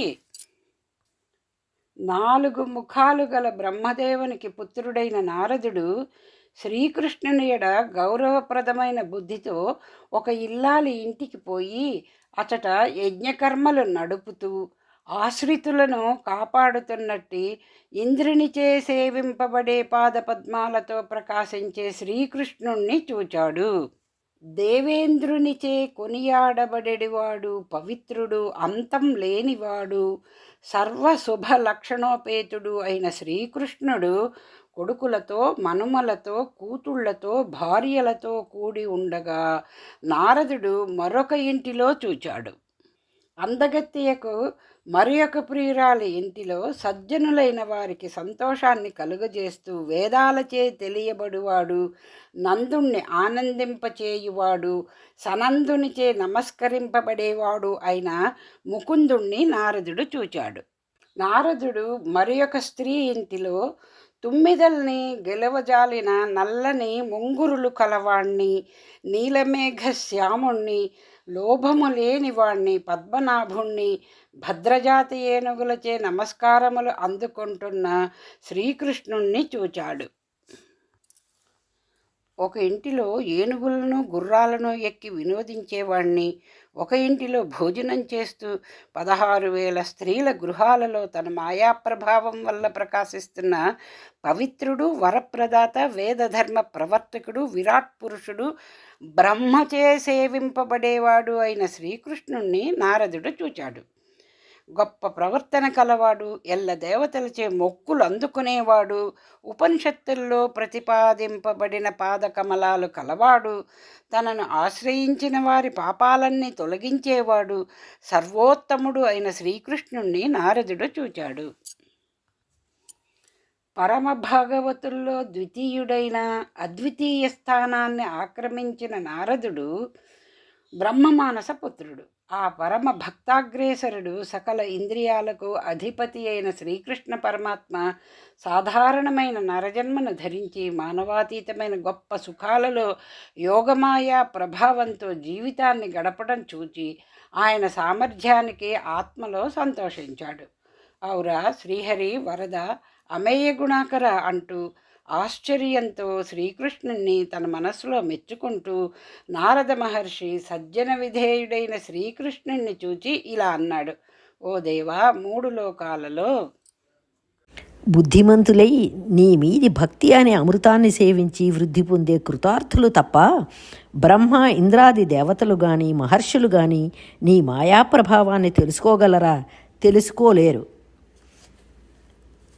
4 ముఖాలు గల బ్రహ్మదేవునికి పుత్రుడైన నారదుడు శ్రీకృష్ణుని ఎడ గౌరవప్రదమైన బుద్ధితో ఒక ఇల్లాలి ఇంటికి పోయి అచట యజ్ఞకర్మలు నడుపుతూ ఆశ్రితులను కాపాడుతున్నట్టి ఇంద్రునిచే సేవింపబడే పాదపద్మాలతో ప్రకాశించే శ్రీకృష్ణుణ్ణి చూచాడు. దేవేంద్రునిచే కొనియాడబడేవాడు, పవిత్రుడు, అంతం లేనివాడు, సర్వశుభ లక్షణోపేతుడు అయిన శ్రీకృష్ణుడు కొడుకులతో, మనుమలతో, కూతుళ్లతో, భార్యలతో కూడి ఉండగా నారదుడు మరొక ఇంటిలో చూచాడు. అందగత్తెయకు మరి ఒక ప్రియురాలి ఇంటిలో సజ్జనులైన వారికి సంతోషాన్ని కలుగజేస్తూ వేదాలచే తెలియబడువాడు, నందుణ్ణి ఆనందింపచేయువాడు, సనందునిచే నమస్కరింపబడేవాడు అయిన ముకుందుణ్ణి నారదుడు చూచాడు. నారదుడు మరి ఒక స్త్రీ ఇంటిలో తుమ్మిదల్ని గెలవజాలిన నల్లని ముంగురులు కలవాణ్ణి, నీలమేఘ శ్యాముణ్ణి, లోభము లేనివాణ్ణి, పద్మనాభుణ్ణి, భద్రజాతి ఏనుగులచే నమస్కారములు అందుకుంటున్న శ్రీకృష్ణుణ్ణి చూచాడు. ఒక ఇంటిలో ఏనుగులను, గుర్రాలను ఎక్కి వినోదించేవాణ్ణి, ఒక ఇంటిలో భోజనం చేస్తూ 16,000 స్త్రీల గృహాలలో తన మాయాప్రభావం వల్ల ప్రకాశిస్తున్న పవిత్రుడు, వరప్రదాత, వేదధర్మ ప్రవర్తకుడు, విరాట్ పురుషుడు, బ్రహ్మచే సేవింపబడేవాడు అయిన శ్రీకృష్ణుణ్ణి నారదుడు చూచాడు. గొప్ప ప్రవర్తన కలవాడు, ఎల్ల దేవతలచే మొక్కులు అందుకునేవాడు, ఉపనిషత్తుల్లో ప్రతిపాదింపబడిన పాదకమలాలు కలవాడు, తనను ఆశ్రయించిన వారి పాపాలన్నీ తొలగించేవాడు, సర్వోత్తముడు అయిన శ్రీకృష్ణుణ్ణి నారదుడు చూచాడు. పరమ భాగవతుల్లో ద్వితీయుడైన అద్వితీయ స్థానాన్ని ఆక్రమించిన నారదుడు బ్రహ్మమానస పుత్రుడు. ఆ పరమ భక్తాగ్రేసరుడు, సకల ఇంద్రియాలకు అధిపతి అయిన శ్రీకృష్ణ పరమాత్మ సాధారణమైన నరజన్మను ధరించి మానవాతీతమైన గొప్ప సుఖాలలో యోగమాయా ప్రభావంతో జీవితాన్ని గడపడం చూచి ఆయన సామర్థ్యానికి ఆత్మలో సంతోషించాడు. ఔరా శ్రీహరి వరద అమేయ గుణాకర అంటూ ఆశ్చర్యంతో శ్రీకృష్ణుణ్ణి తన మనస్సులో మెచ్చుకుంటూ నారద మహర్షి సజ్జన విధేయుడైన శ్రీకృష్ణుణ్ణి చూచి ఇలా అన్నాడు: ఓ దేవా, 3 లోకాలలో బుద్ధిమంతులై నీ మీది భక్తి అనే అమృతాన్ని సేవించి వృద్ధి పొందే కృతార్థులు తప్ప బ్రహ్మ, ఇంద్రాది దేవతలు గాని మహర్షులు గాని నీ మాయాప్రభావాన్ని తెలుసుకోగలరా? తెలుసుకోలేరు.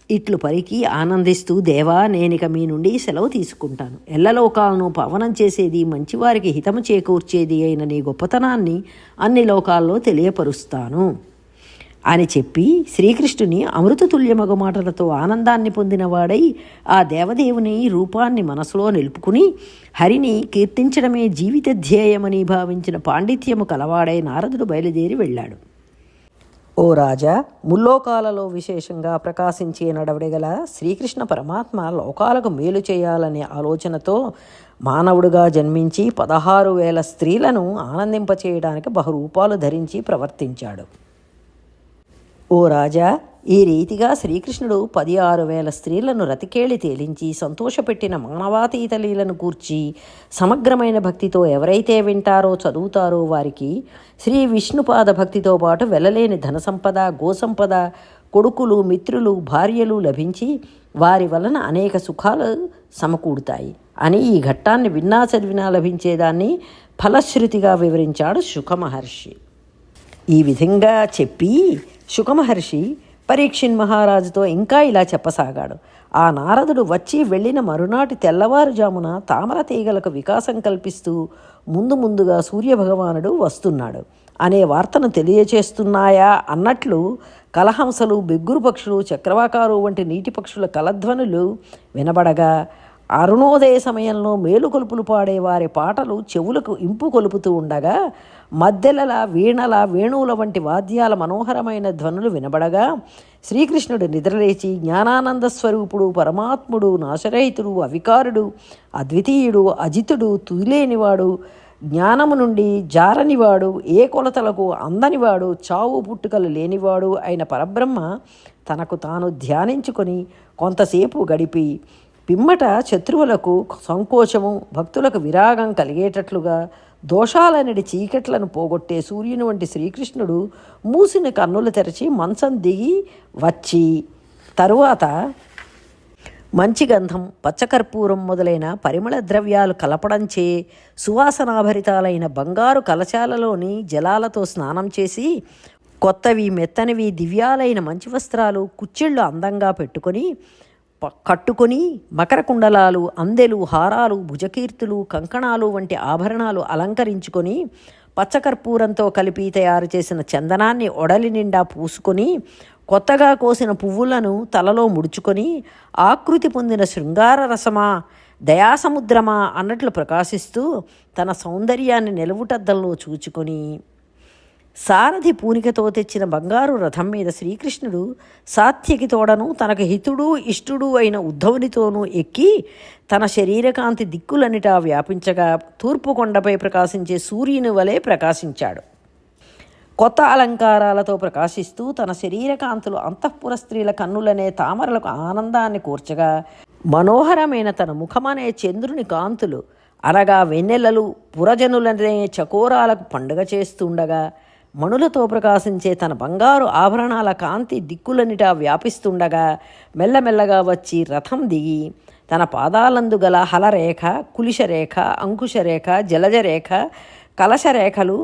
ఇట్లు పలికి ఆనందిస్తూ, దేవా, నేనిక మీ నుండి సెలవు తీసుకుంటాను. ఎల్లలోకాలను పవనం చేసేది, మంచివారికి హితము చేకూర్చేది అయిన నీ గొప్పతనాన్ని అన్ని లోకాల్లో తెలియపరుస్తాను అని చెప్పి శ్రీకృష్ణుని అమృతతుల్యమగు మాటలతో ఆనందాన్ని పొందినవాడై ఆ దేవదేవుని రూపాన్ని మనసులో నిలుపుకుని హరిని కీర్తించడమే జీవిత ధ్యేయమని భావించిన పాండిత్యము కలవాడై నారదుడు బయలుదేరి వెళ్ళాడు. ఓ రాజా, ముల్లోకాలలో విశేషంగా ప్రకాశించే నడవడిగల శ్రీకృష్ణ పరమాత్మ లోకాలకు మేలు చేయాలనే ఆలోచనతో మానవుడిగా జన్మించి 16,000 స్త్రీలను ఆనందింపచేయడానికి బహురూపాలు ధరించి ప్రవర్తించాడు. ఓ రాజా, ఈ రీతిగా శ్రీకృష్ణుడు 16,000 స్త్రీలను రతికేళి తేలించి సంతోషపెట్టిన మానవాతీత లీలను కూర్చి సమగ్రమైన భక్తితో ఎవరైతే వింటారో చదువుతారో వారికి శ్రీ విష్ణుపాద భక్తితో పాటు వెళ్ళలేని ధనసంపద, గోసంపద, కొడుకులు, మిత్రులు, భార్యలు లభించి వారి వలన అనేక సుఖాలు సమకూడుతాయి అని ఈ ఘట్టాన్ని విన్నా చదివినా లభించేదాన్ని ఫలశ్రుతిగా వివరించాడు శుకమహర్షి. ఈ విధంగా చెప్పి శుకమహర్షి పరీక్షిన్ మహారాజుతో ఇంకా ఇలా చెప్పసాగాడు: ఆ నారదుడు వచ్చి వెళ్ళిన మరునాటి తెల్లవారుజామున తామర తీగలకు వికాసం కల్పిస్తూ ముందుగా సూర్యభగవానుడు వస్తున్నాడు అనే వార్తను తెలియచేస్తున్నాయా అన్నట్లు కలహంసలు, బెగ్గురు పక్షులు, చక్రవాకారు వంటి నీటి పక్షుల కలధ్వనులు వినబడగా అరుణోదయ సమయంలో మేలుకొలుపులు పాడే వారి పాటలు చెవులకు ఇంపు కొలుపుతూ ఉండగా మద్దెలల, వీణల, వేణువుల వంటి వాద్యాల మనోహరమైన ధ్వనులు వినబడగా శ్రీకృష్ణుడు నిద్రలేచి జ్ఞానానంద స్వరూపుడు, పరమాత్ముడు, నాశరహితుడు, అవికారుడు, అద్వితీయుడు, అజితుడు, తులేనివాడు, జ్ఞానము నుండి జారనివాడు, ఏ కొలతలకు అందనివాడు, చావు పుట్టుకలు లేనివాడు అయిన పరబ్రహ్మ తనకు తాను ధ్యానించుకొని కొంతసేపు గడిపి పిమ్మట శత్రువులకు సంకోచము, భక్తులకు విరాగం కలిగేటట్లుగా దోషాలనడి చీకట్లను పోగొట్టే సూర్యుని వంటి శ్రీకృష్ణుడు మూసిన కన్నులు తెరచి మంచం దిగి వచ్చి తరువాత మంచి గంధం, పచ్చకర్పూరం మొదలైన పరిమళ ద్రవ్యాలు కలపడంచే సువాసనాభరితాలైన బంగారు కలశాలలోని జలాలతో స్నానం చేసి కొత్తవి, మెత్తనివి, దివ్యాలైన మంచి వస్త్రాలు, కుచ్చిళ్ళు అందంగా కట్టుకొని మకర కుండలాలు, అందెలు, హారాలు, భుజకీర్తులు, కంకణాలు వంటి ఆభరణాలు అలంకరించుకొని పచ్చకర్పూరంతో కలిపి తయారు చేసిన చందనాన్ని ఒడలి నిండా పూసుకొని కొత్తగా కోసిన పువ్వులను తలలో ముడుచుకొని ఆకృతి పొందిన శృంగార రసమా, దయాసముద్రమా అన్నట్లు ప్రకాశిస్తూ తన సౌందర్యాన్ని నిలువుటద్దంలో చూచుకొని సారథి పూనికతో తెచ్చిన బంగారు రథం మీద శ్రీకృష్ణుడు సాత్యకి తోడను తనకు హితుడు ఇష్టుడు అయిన ఉద్ధవునితోనూ ఎక్కి తన శరీరకాంతి దిక్కులన్నిటా వ్యాపించగా తూర్పు కొండపై ప్రకాశించే సూర్యుని వలె ప్రకాశించాడు. కొత్త అలంకారాలతో ప్రకాశిస్తూ తన శరీరకాంతులు అంతఃపుర స్త్రీల కన్నులనే తామరలకు ఆనందాన్ని కూర్చగా మనోహరమైన తన ముఖమనే చంద్రుని కాంతులు అనగా వెన్నెలలు పురజనులనే చకోరాలకు పండుగ చేస్తుండగా, మణులతో ప్రకాశించే తన బంగారు ఆభరణాల కాంతి దిక్కులనిటా వ్యాపిస్తుండగా, మెల్లమెల్లగా వచ్చి రథం దిగి తన పాదాలందు గల హలరేఖ, కులిశరేఖ, అంకుశరేఖ, జలజరేఖ, కలశరేఖలు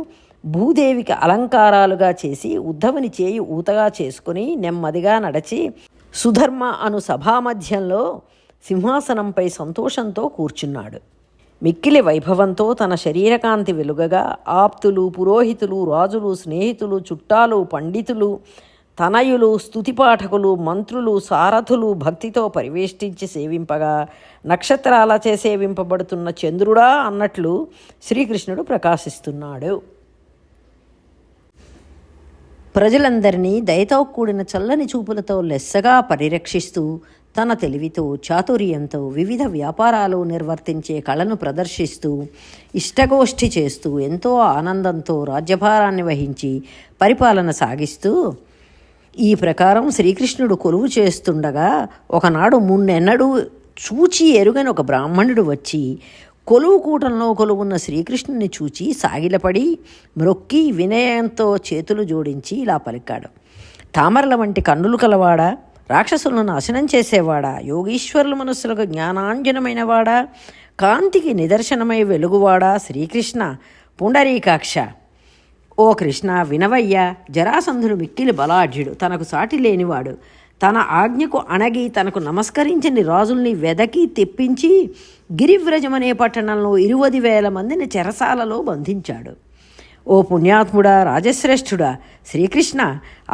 భూదేవికి అలంకారాలుగా చేసి ఉద్ధవుని చేయి ఊతగా చేసుకుని నెమ్మదిగా నడచి సుధర్మ అను సభామధ్యంలో సింహాసనంపై సంతోషంతో కూర్చున్నాడు. మిక్కిలి వైభవంతో తన శరీరకాంతి వెలుగగా ఆప్తులు, పురోహితులు, రాజులు, స్నేహితులు, చుట్టాలు, పండితులు, తనయులు, స్తుతిపాఠకులు, మంత్రులు, సారథులు భక్తితో పరివేష్టించి సేవింపగా, నక్షత్రాలచే సేవింపబడుతున్న చంద్రుడా అన్నట్లు శ్రీకృష్ణుడు ప్రకాశిస్తున్నాడు. ప్రజలందరినీ దయతో కూడిన చల్లని చూపులతో లెస్సగా పరిరక్షిస్తూ, తన తెలివితో, చాతుర్యంతో వివిధ వ్యాపారాలు నిర్వర్తించే కళను ప్రదర్శిస్తూ, ఇష్టగోష్ఠి చేస్తూ, ఎంతో ఆనందంతో రాజ్యభారాన్ని వహించి పరిపాలన సాగిస్తూ, ఈ ప్రకారం శ్రీకృష్ణుడు కొలువు చేస్తుండగా ఒకనాడు మున్నెన్నడూ చూచి ఎరుగని ఒక బ్రాహ్మణుడు వచ్చి కొలువు కూటంలో కొలువున్న శ్రీకృష్ణుని చూచి సాగిలపడి మ్రొక్కి వినయంతో చేతులు జోడించి ఇలా పలికాడు: తామరల వంటి కన్నులు కలవాడా, రాక్షసులను నాశనం చేసేవాడా, యోగీశ్వరుల మనస్సులకు జ్ఞానాంజనమైనవాడా, కాంతికి నిదర్శనమై వెలుగువాడా శ్రీకృష్ణ పుండరీకాక్ష, ఓ కృష్ణ వినవయ్యా. జరాసంధుడు మిక్కిలి బలాఢ్యుడు, తనకు సాటి లేనివాడు. తన ఆజ్ఞకు అణగి తనకు నమస్కరించని రాజుల్ని వెదకి తెప్పించి గిరివ్రజమనే పట్టణంలో 20,000 మందిని చెరసాలలో బంధించాడు. ఓ పుణ్యాత్ముడా, రాజశ్రేష్ఠుడా శ్రీకృష్ణ,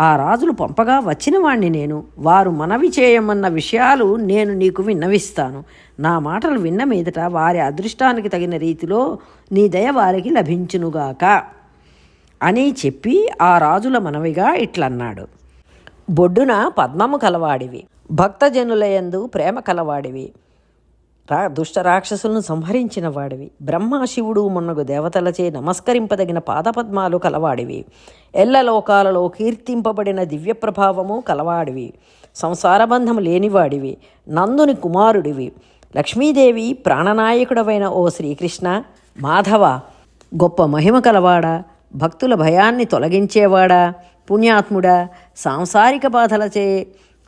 ఆ రాజులు పంపగా వచ్చినవాణ్ణి నేను. వారు మనవి చేయమన్న విషయాలు నేను నీకు విన్నవిస్తాను. నా మాటలు విన్న మీదట వారి అదృష్టానికి తగిన రీతిలో నీ దయ వారికి లభించునుగాక అని చెప్పి ఆ రాజుల మనవిగా ఇట్లన్నాడు: బొడ్డున పద్మము కలవాడివి, భక్తజనులయందు ప్రేమ కలవాడివి, దుష్ట రాక్షసులను సంహరించిన వాడివి, బ్రహ్మ శివుడు మొన్నగు దేవతలచే నమస్కరింపదగిన పాదపద్మాలు కలవాడివి, ఎల్లలోకాలలో కీర్తింపబడిన దివ్య ప్రభావము కలవాడివి, సంసారబంధము లేనివాడివి, నందుని కుమారుడివి, లక్ష్మీదేవి ప్రాణనాయకుడవైన ఓ శ్రీకృష్ణ మాధవ, గొప్ప మహిమ కలవాడా, భక్తుల భయాన్ని తొలగించేవాడా, పుణ్యాత్ముడా, సాంసారిక బాధలచే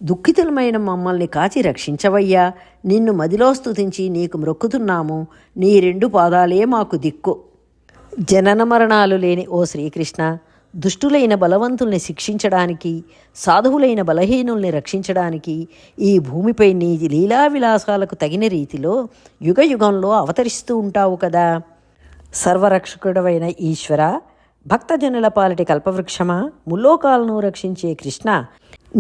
దుఃఖితులమైన మమ్మల్ని కాచి రక్షించవయ్యా. నిన్ను మదిలో స్తుతించి నీకు మ్రొక్కుతున్నాము. నీ 2 పాదాలే మాకు దిక్కు. జనన మరణాలు లేని ఓ శ్రీకృష్ణ, దుష్టులైన బలవంతుల్ని శిక్షించడానికి, సాధువులైన బలహీనుల్ని రక్షించడానికి ఈ భూమిపై నీ లీలా విలాసాలకు తగిన రీతిలో యుగయుగంలో అవతరిస్తూ ఉంటావు కదా. సర్వరక్షకుడవైన ఈశ్వర, భక్తజనుల పాలిటి కల్పవృక్షమా, ముల్లోకాలను రక్షించే కృష్ణ,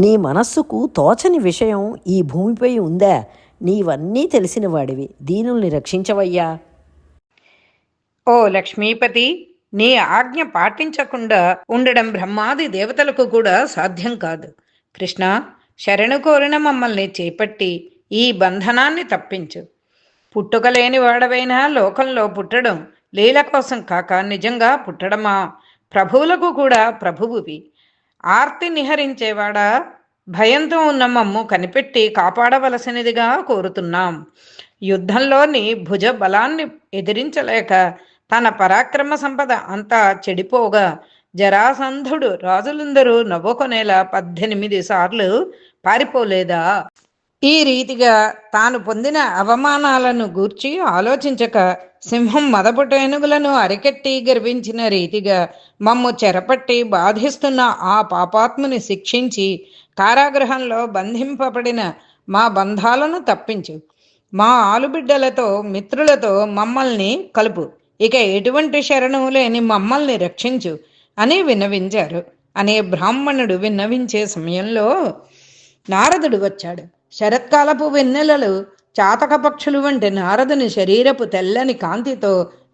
నీ మనస్సుకు తోచని విషయం ఈ భూమిపై ఉందా? నీవన్నీ తెలిసిన వాడివి, దీనుల్ని రక్షించవయ్యా. ఓ లక్ష్మీపతి, నీ ఆజ్ఞ పాటించకుండా ఉండడం బ్రహ్మాది దేవతలకు కూడా సాధ్యం కాదు. కృష్ణ, శరణు కోరిన మమ్మల్ని చేపట్టి ఈ బంధనాన్ని తప్పించు. పుట్టుకలేని వాడవైనా లోకంలో పుట్టడం లీల కోసం కాక నిజంగా పుట్టడమా? ప్రభువులకు కూడా ప్రభువువి. ఆర్తి నిహరించేవాడా, భయంతో ఉన్న మమ్ము కనిపెట్టి కాపాడవలసినదిగా కోరుతున్నాం. యుద్ధంలోని భుజ బలాన్ని ఎదిరించలేక తన పరాక్రమ సంపద అంతా చెడిపోగా జరాసంధుడు రాజులందరూ నవ్వుకొనేలా 18 సార్లు పారిపోలేదా? ఈ రీతిగా తాను పొందిన అవమానాలను గూర్చి ఆలోచించక సింహం మదపుటేనుగులను అరికెట్టి గర్వించిన రీతిగా మమ్ము చెరపట్టి బాధిస్తున్న ఆ పాపాత్ముని శిక్షించి కారాగృహంలో బంధింపబడిన మా బంధాలను తప్పించు. మా ఆలుబిడ్డలతో మిత్రులతో మమ్మల్ని కలుపు. ఇక ఎటువంటి శరణు లేని మమ్మల్ని రక్షించు అని విన్నవించారు. అనే బ్రాహ్మణుడు విన్నవించే సమయంలో నారదుడు వచ్చాడు. శరత్కాలపు వెన్నెలలు చాతక పక్షులు వంటి నారదుని శరీరపు తెల్లని కాంతితో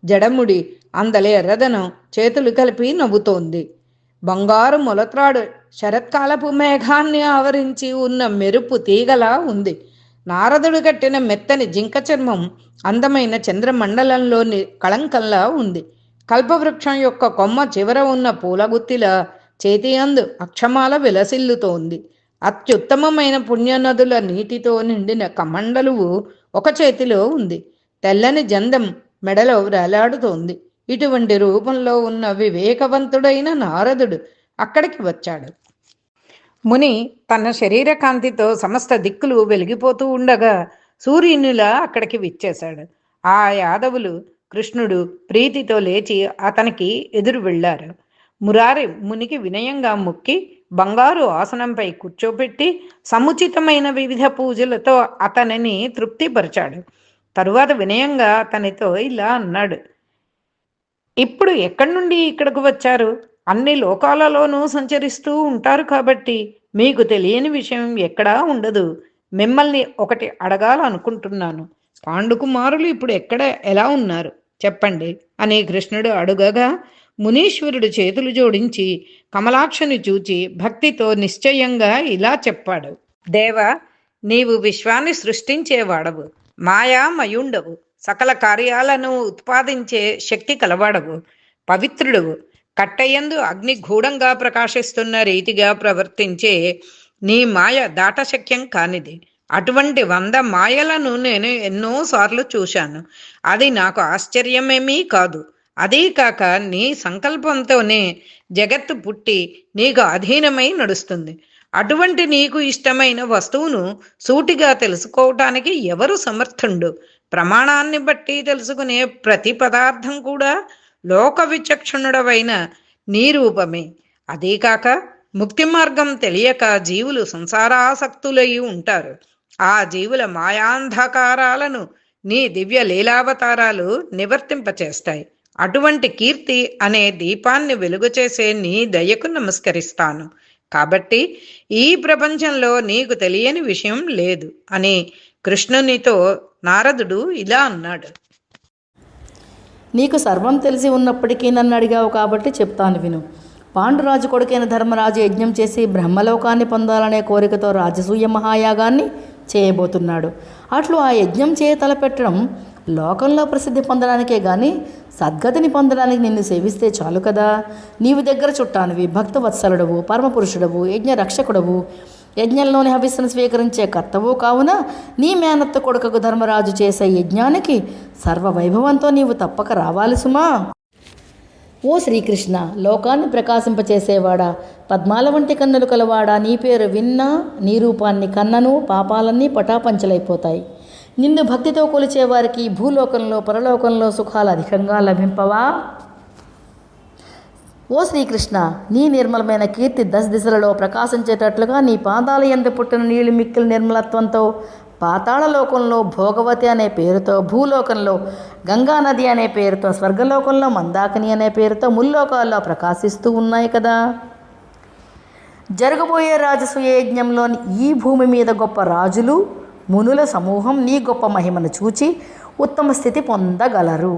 జడముడి అందలే ఎర్రదనం చేతులు కలిపి నవ్వుతోంది. బంగారు మొలత్రాడు శరత్కాలపు మేఘాన్ని ఆవరించి ఉన్న మెరుపు తీగలా ఉంది. నారదుడు కట్టిన మెత్తని జింక చర్మం అందమైన చంద్రమండలంలోని కళంకంలా ఉంది. కల్పవృక్షం యొక్క కొమ్మ చివర ఉన్న పూలగుత్తిలా చేతి అందు అక్షమాల విలసిల్లుతోంది. అత్యుత్తమమైన పుణ్యనదుల నీటితో నిండిన కమండలువు ఒక చేతిలో ఉంది. తెల్లని జందం మెడలో వ్రేలాడుతోంది. ఇటువంటి రూపంలో ఉన్న వివేకవంతుడైన నారదుడు అక్కడికి వచ్చాడు. ముని తన శరీర కాంతితో సమస్త దిక్కులు వెలిగిపోతూ ఉండగా సూర్యునిలా అక్కడికి విచ్చేశాడు. ఆ యాదవులు కృష్ణుడు ప్రీతితో లేచి అతనికి ఎదురు వెళ్ళారు. మురారి మునికి వినయంగా మొక్కి బంగారు ఆసనంపై కూర్చోపెట్టి సముచితమైన వివిధ పూజలతో అతనిని తృప్తిపరిచాడు. తరువాత వినయంగా అతనితో ఇలా అన్నాడు: ఇప్పుడు ఎక్కడి నుండి ఇక్కడకు వచ్చారు? అన్ని లోకాలలోనూ సంచరిస్తూ ఉంటారు కాబట్టి మీకు తెలియని విషయం ఎక్కడా ఉండదు. మిమ్మల్ని ఒకటి అడగాలనుకుంటున్నాను. పాండుకుమారులు ఇప్పుడు ఎలా ఉన్నారు చెప్పండి అని కృష్ణుడు అడుగగా, మునీశ్వరుడు చేతులు జోడించి కమలాక్షని చూచి భక్తితో నిశ్చయంగా ఇలా చెప్పాడు: దేవ, నీవు విశ్వాన్ని సృష్టించేవాడవు, మాయామయుండవు, సకల కార్యాలను ఉత్పాదించే శక్తి కలవాడవు, పవిత్రుడవు. కట్టయందు అగ్ని గూఢంగా ప్రకాశిస్తున్న రీతిగా ప్రవర్తించే నీ మాయ దాటశక్యం కానిది. అటువంటి 100 మాయలను నేను ఎన్నోసార్లు చూశాను. అది నాకు ఆశ్చర్యమేమీ కాదు. అదీ కాక నీ సంకల్పంతోనే జగత్తు పుట్టి నీకు అధీనమై నడుస్తుంది. అటువంటి నీకు ఇష్టమైన వస్తువును సూటిగా తెలుసుకోవటానికి ఎవరు సమర్థుండు? ప్రమాణాన్ని బట్టి తెలుసుకునే ప్రతి పదార్థం కూడా లోక విచక్షణుడవైన నీ రూపమే. అదీ కాక ముక్తి మార్గం తెలియక జీవులు సంసారాసక్తులై ఉంటారు. ఆ జీవుల మాయాంధకారాలను నీ దివ్య లీలావతారాలు నివర్తింపచేస్తాయి. అటువంటి కీర్తి అనే దీపాన్ని వెలుగు చేసే నీ దయకు నమస్కరిస్తాను. కాబట్టి ఈ ప్రపంచంలో నీకు తెలియని విషయం లేదు అని కృష్ణునితో నారదుడు ఇలా అన్నాడు: నీకు సర్వం తెలిసి ఉన్నప్పటికీ నన్ను అడిగావు కాబట్టి చెప్తాను విను. పాండురాజు కొడుకైన ధర్మరాజు యజ్ఞం చేసి బ్రహ్మలోకాన్ని పొందాలనే కోరికతో రాజసూయ మహాయాగాన్ని చేయబోతున్నాడు. అట్లు ఆ యజ్ఞం చేయ తలపెట్టడం లోకంలో ప్రసిద్ధి పొందడానికే గాని సద్గతిని పొందడానికి నిన్ను సేవిస్తే చాలు కదా. నీవు దగ్గర చుట్టానివి, భక్తవత్సలుడవు, పరమపురుషుడవు, యజ్ఞ రక్షకుడవు, యజ్ఞంలోని హవిస్సును స్వీకరించే కర్తవు కావున నీ మేనత్త కొడుకకు ధర్మరాజు చేసే యజ్ఞానికి సర్వవైభవంతో నీవు తప్పక రావాలి సుమా. ఓ శ్రీకృష్ణ, లోకాన్ని ప్రకాశింపచేసేవాడా, పద్మాల వంటి కన్నులు కలవాడా, నీ పేరు విన్నా నీ రూపాన్ని కన్నను పాపాలన్నీ పటాపంచలైపోతాయి. నిన్ను భక్తితో కొలిచేవారికి భూలోకంలో పరలోకంలో సుఖాలు అధికంగా లభింపవా? ఓ శ్రీకృష్ణ, నీ నిర్మలమైన కీర్తి దశదిశలలో ప్రకాశించేటట్లుగా నీ పాదాల యందు పుట్టిన నీళ్లు మిక్కిలి నిర్మలత్వంతో పాతాళలోకంలో భోగవతి అనే పేరుతో, భూలోకంలో గంగానది అనే పేరుతో, స్వర్గలోకంలో మందాకిని అనే పేరుతో ముల్లోకాల్లో ప్రకాశిస్తూ ఉన్నాయి కదా. జరగబోయే రాజసూయ యజ్ఞంలోని ఈ భూమి మీద గొప్ప రాజులు మునుల సమూహం నీ గొప్ప మహిమను చూచి ఉత్తమ స్థితి పొందగలరు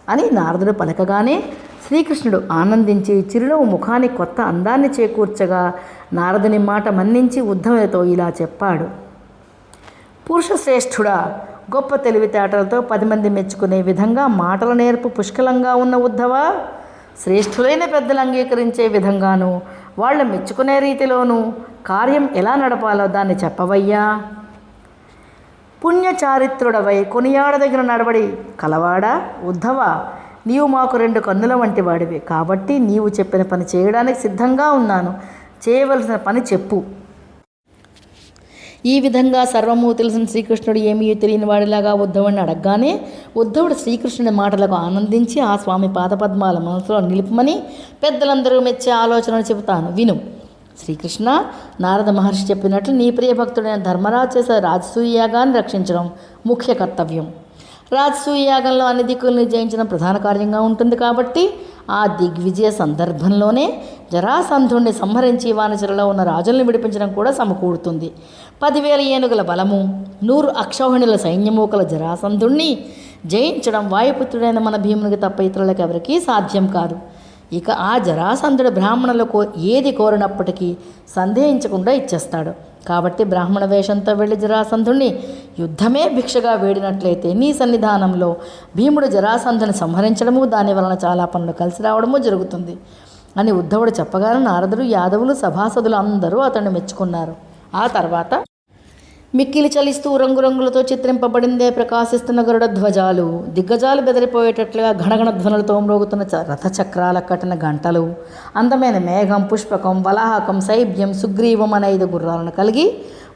అని నారదుడు పలకగానే శ్రీకృష్ణుడు ఆనందించి చిరునవ్వు ముఖానికి కొత్త అందాన్ని చేకూర్చగా నారదుని మాట మన్నించి ఉద్ధవునితో ఇలా చెప్పాడు: పురుషశ్రేష్ఠుడా, గొప్ప తెలివితేటలతో 10 మంది మెచ్చుకునే విధంగా మాటల నేర్పు పుష్కలంగా ఉన్న ఉద్ధవ, శ్రేష్ఠులైన పెద్దలు అంగీకరించే విధంగాను వాళ్ళు మెచ్చుకునే రీతిలోనూ కార్యం ఎలా నడపాలో దాన్ని చెప్పవయ్యా. పుణ్యచారిత్రుడవై కొనియాడదగిన నడవడి కలవాడా ఉద్ధవ, నీవు మాకు 2 కన్నుల వంటి వాడివి కాబట్టి నీవు చెప్పిన పని చేయడానికి సిద్ధంగా ఉన్నాను. చేయవలసిన పని చెప్పు. ఈ విధంగా సర్వము తెలిసిన శ్రీకృష్ణుడు ఏమీ తెలియని వాడిలాగా ఉద్ధవుడిని అడగగానే ఉద్ధవుడు శ్రీకృష్ణుడి మాటలకు ఆనందించి ఆ స్వామి పాదపద్మాల మనసులో నిలుపమని పెద్దలందరూ మెచ్చే ఆలోచనలు చెబుతాను విను. శ్రీకృష్ణ, నారద మహర్షి చెప్పినట్లు నీ ప్రియభక్తుడైన ధర్మరాజు చేసే రాజసూయ యాగాన్ని రక్షించడం ముఖ్య కర్తవ్యం. రాజసూయ యాగంలో అన్ని దిక్కుల్ని జయించడం ప్రధాన కార్యంగా ఉంటుంది కాబట్టి ఆ దిగ్విజయ సందర్భంలోనే జరాసంధుణ్ణి సంహరించి వానచరలో ఉన్న రాజుల్ని విడిపించడం కూడా సమకూడుతుంది. 10,000 ఏనుగుల బలము, 100 అక్షౌహిణుల సైన్యము కల జరాసంధుణ్ణి జయించడం వాయుపుత్రుడైన మన భీమునికి తప్ప ఇతరులకు ఎవరికీ సాధ్యం కాదు. ఇక ఆ జరాసంధుడు బ్రాహ్మణులకు ఏది కోరినప్పటికీ సందేహించకుండా ఇచ్చేస్తాడు. కాబట్టి బ్రాహ్మణ వేషంతో వెళ్ళి జరాసంధుణ్ణి యుద్ధమే భిక్షగా వేడినట్లయితే నీ సన్నిధానంలో భీముడు జరాసంధుని సంహరించడము, దాని వలన చాలా పనులు కలిసి రావడము జరుగుతుంది అని ఉద్ధవుడు చెప్పగానే నారదుడు, యాదవులు, సభాసదులు అందరూ అతన్ని మెచ్చుకున్నారు. ఆ తర్వాత మిక్కిలి చలిస్తూ రంగురంగులతో చిత్రింపబడిందే ప్రకాశిస్తున్న గరుడ ధ్వజాలు, దిగ్గజాలు బెదిరిపోయేటట్లుగా ఘనఘన ధ్వనులతో మ్రోగుతున్న రథచక్రాల కట్టిన గంటలు, అందమైన మేఘం, పుష్పకం, వలాహకం, శైబ్యం, సుగ్రీవం అనే 5 గుర్రాలను కలిగి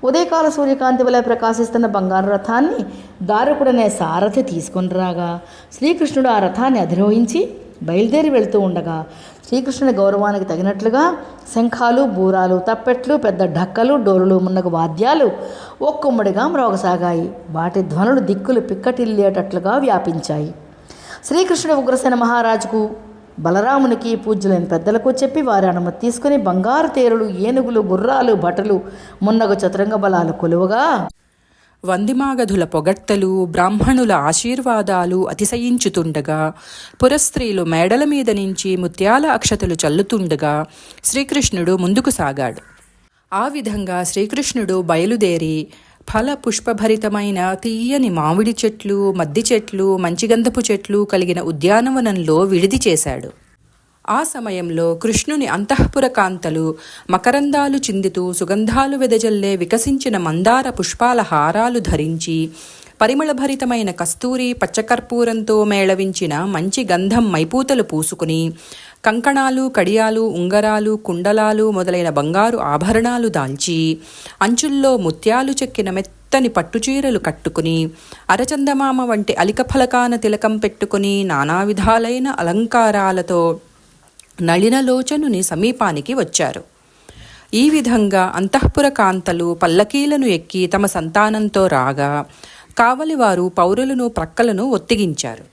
ఉదయకాల సూర్యకాంతి వలె ప్రకాశిస్తున్న బంగారు రథాన్ని దారుకుడనే సారథి తీసుకొని రాగా శ్రీకృష్ణుడు ఆ రథాన్ని అధిరోహించి బయలుదేరి వెళుతూ ఉండగా శ్రీకృష్ణుని గౌరవానికి తగినట్లుగా శంఖాలు, బూరాలు, తప్పెట్లు, పెద్ద ఢక్కలు, డోలులు మున్నగు వాద్యాలు ఒక్కొమ్మడిగా మ్రోగసాగాయి. వాటి ధ్వనులు దిక్కులు పిక్కటిల్లేటట్లుగా వ్యాపించాయి. శ్రీకృష్ణుడు ఉగ్రసేన మహారాజుకు, బలరామునికి, పూజ్యులైన పెద్దలకు చెప్పి వారి అనుమతి తీసుకుని బంగారు తేరులు, ఏనుగులు, గుర్రాలు, భటులు మున్నగు చతురంగ బలాలు కొలువగా వందిమాగధుల పొగడ్తలు, బ్రాహ్మణుల ఆశీర్వాదాలు అతిశయించుతుండగా, పురస్త్రీలు మేడల మీద నుంచి ముత్యాల అక్షతలు చల్లుతుండగా శ్రీకృష్ణుడు ముందుకు సాగాడు. ఆ విధంగా శ్రీకృష్ణుడు బయలుదేరి ఫల పుష్పభరితమైన తీయని మామిడి చెట్లు, మద్ది చెట్లు, మంచిగంధపు చెట్లు కలిగిన ఉద్యానవనంలో విడిది చేశాడు. ఆ సమయంలో కృష్ణుని అంతఃపుర కాంతలు మకరందాలు చిందుతూ సుగంధాలు వెదజల్లే వికసించిన మందార పుష్పాల హారాలు ధరించి పరిమళభరితమైన కస్తూరి పచ్చకర్పూరంతో మేళవించిన మంచి గంధం మైపూతలు పూసుకుని కంకణాలు, కడియాలు, ఉంగరాలు, కుండలాలు మొదలైన బంగారు ఆభరణాలు దాల్చి అంచుల్లో ముత్యాలు చెక్కిన మెత్తని పట్టుచీరలు కట్టుకుని అరచందమామ వంటి అలిక ఫలకాన తిలకం పెట్టుకుని నానా విధాలైన అలంకారాలతో నళినలోచనుని సమీపానికి వచ్చారు. ఈ విధంగా అంతఃపుర కాంతలు పల్లకీలను ఎక్కి తమ సంతానంతో రాగా కావలివారు పౌరులను ప్రక్కలను ఒత్తిగించారు.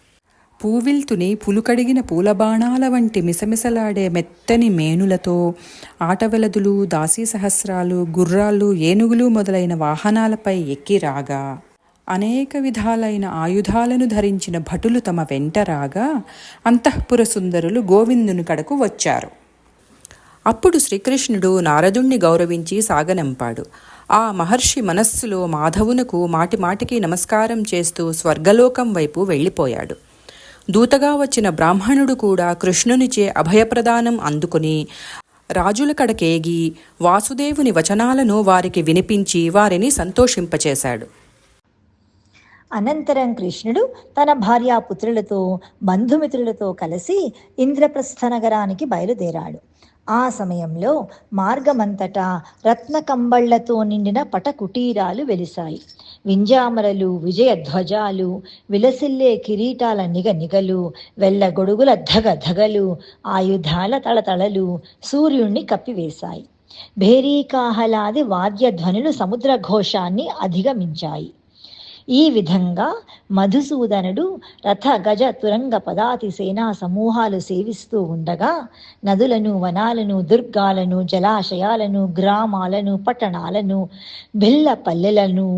పూవిల్తుని పులుకడిగిన పూలబాణాల వంటి మిసమిసలాడే మెత్తని మేనులతో ఆటవెలదులు, దాసీ సహస్రాలు, గుర్రాలు, ఏనుగులు మొదలైన వాహనాలపై ఎక్కి రాగా అనేక విధాలైన ఆయుధాలను ధరించిన భటులు తమ వెంట రాగా అంతఃపుర సుందరులు గోవిందుని కడకు వచ్చారు. అప్పుడు శ్రీకృష్ణుడు నారదుణ్ణి గౌరవించి సాగనంపాడు. ఆ మహర్షి మనస్సులో మాధవునకు మాటిమాటికి నమస్కారం చేస్తూ స్వర్గలోకం వైపు వెళ్ళిపోయాడు. దూతగా వచ్చిన బ్రాహ్మణుడు కూడా కృష్ణునిచే అభయప్రదానం అందుకుని రాజుల కడకేగి వాసుదేవుని వచనాలను వారికి వినిపించి వారిని సంతోషింపచేశాడు. అనంతరం కృష్ణుడు తన భార్యాపుత్రులతో, బంధుమిత్రులతో కలిసి ఇంద్రప్రస్థ నగరానికి బయలుదేరాడు. ఆ సమయంలో మార్గమంతటా రత్నకంబళ్లతో నిండిన పటకుటీరాలు వెలిశాయి. వింజామరలు, విజయధ్వజాలు, విలసిల్లే కిరీటాల నిగనిగలు, వెళ్ళగొడుగుల ధగధగలు, ఆయుధాల తళతళలు సూర్యుణ్ణి కప్పివేశాయి. భేరీకాహలాది వాద్యధ్వనులు సముద్ర ఘోషాన్ని అధిగమించాయి. ఈ విధంగా మధుసూదనుడు రథ, గజ, తురంగ, పదాతి సేనా సమూహాలు సేవిస్తూ ఉండగా నదులను, వనాలను, దుర్గాలను, జలాశయాలను, గ్రామాలను, పట్టణాలను, బిళ్ళ పల్లెలను,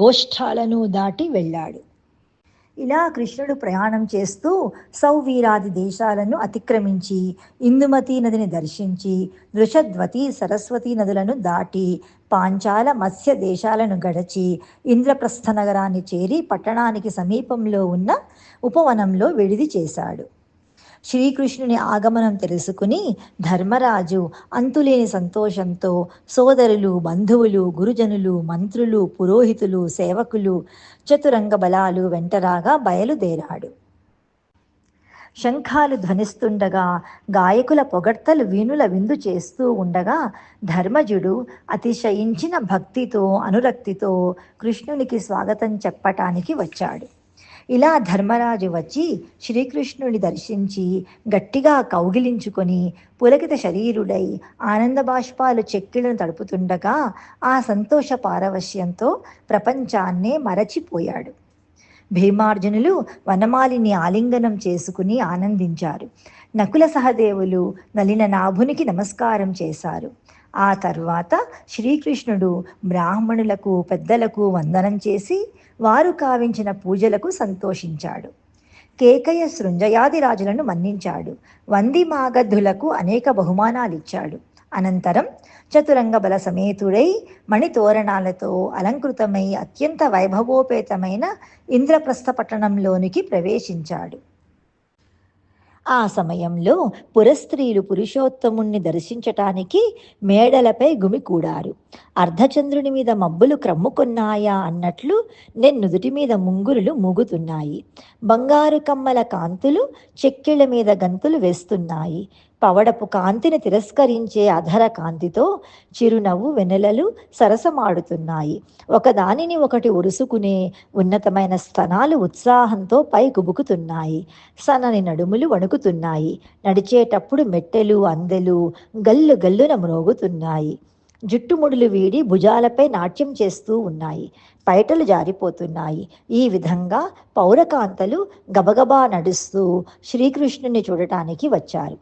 గోష్ఠాలను దాటి వెళ్ళాడు. ఇలా కృష్ణుడు ప్రయాణం చేస్తూ సౌవీరాది దేశాలను అతిక్రమించి ఇందుమతి నదిని దర్శించి వృషద్వతి, సరస్వతి నదులను దాటి పాంచాల, మత్స్య దేశాలను గడచి ఇంద్రప్రస్థ నగరాన్ని చేరి పట్టణానికి సమీపంలో ఉన్న ఉపవనంలో విడిది చేశాడు. శ్రీకృష్ణుని ఆగమనం తెలుసుకుని ధర్మరాజు అంతులేని సంతోషంతో సోదరులు, బంధువులు, గురుజనులు, మంత్రులు, పురోహితులు, సేవకులు, చతురంగ బలాలు వెంటరాగా బయలుదేరాడు. శంఖాలు ధ్వనిస్తుండగా, గాయకుల పొగడ్తలు వీణుల విందు చేస్తూ ఉండగా ధర్మజుడు అతిశయించిన భక్తితో, అనురక్తితో కృష్ణునికి స్వాగతం చెప్పటానికి వచ్చాడు. ఇలా ధర్మరాజు వచ్చి శ్రీకృష్ణుని దర్శించి గట్టిగా కౌగిలించుకొని పులకిత శరీరుడై ఆనంద బాష్పాలు చెక్కిళ్లను తడుపుతుండగా ఆ సంతోష పారవశ్యంతో ప్రపంచాన్నే మరచిపోయాడు. భీమార్జునులు వనమాలిని ఆలింగనం చేసుకుని ఆనందించారు. నకుల సహదేవులు నలిన నాభునికి నమస్కారం చేశారు. ఆ తర్వాత శ్రీకృష్ణుడు బ్రాహ్మణులకు, పెద్దలకు వందనం చేసి వారు కావించిన పూజలకు సంతోషించాడు. కేకయ, సృంజయాది రాజులను మన్నించాడు. వందిమాగధులకు అనేక బహుమానాలిచ్చాడు. అనంతరం చతురంగ బల సమేతుడై మణితోరణాలతో అలంకృతమై అత్యంత వైభవోపేతమైన ఇంద్రప్రస్థ పట్టణంలోనికి ప్రవేశించాడు. ఆ సమయంలో పురస్త్రీలు పురుషోత్తముణ్ణి దర్శించటానికి మేడలపై గుమికూడారు. అర్ధచంద్రుని మీద మబ్బులు క్రమ్ముకొన్నాయా అన్నట్లు నెన్నుదుటి మీద ముంగురులు మూగుతున్నాయి. బంగారు కమ్మల కాంతులు చెక్కిళ్ళ మీద గంతులు వేస్తున్నాయి. పవడపు కాంతిని తిరస్కరించే అధర కాంతితో చిరునవ్వు వెన్నెలలు సరసమాడుతున్నాయి. ఒకదానిని ఒకటి ఒరుసుకునే ఉన్నతమైన స్తనాలు ఉత్సాహంతో పైకుబుకుతున్నాయి. సన్నని నడుములు వణుకుతున్నాయి. నడిచేటప్పుడు మెట్టెలు అందెలు గల్లు గల్లున మ్రోగుతున్నాయి. జుట్టుముడులు వీడి భుజాలపై నాట్యం చేస్తూ ఉన్నాయి. పైటలు జారిపోతున్నాయి. ఈ విధంగా పౌరకాంతలు గబగబా నడుస్తూ శ్రీకృష్ణుని చూడటానికి వచ్చారు.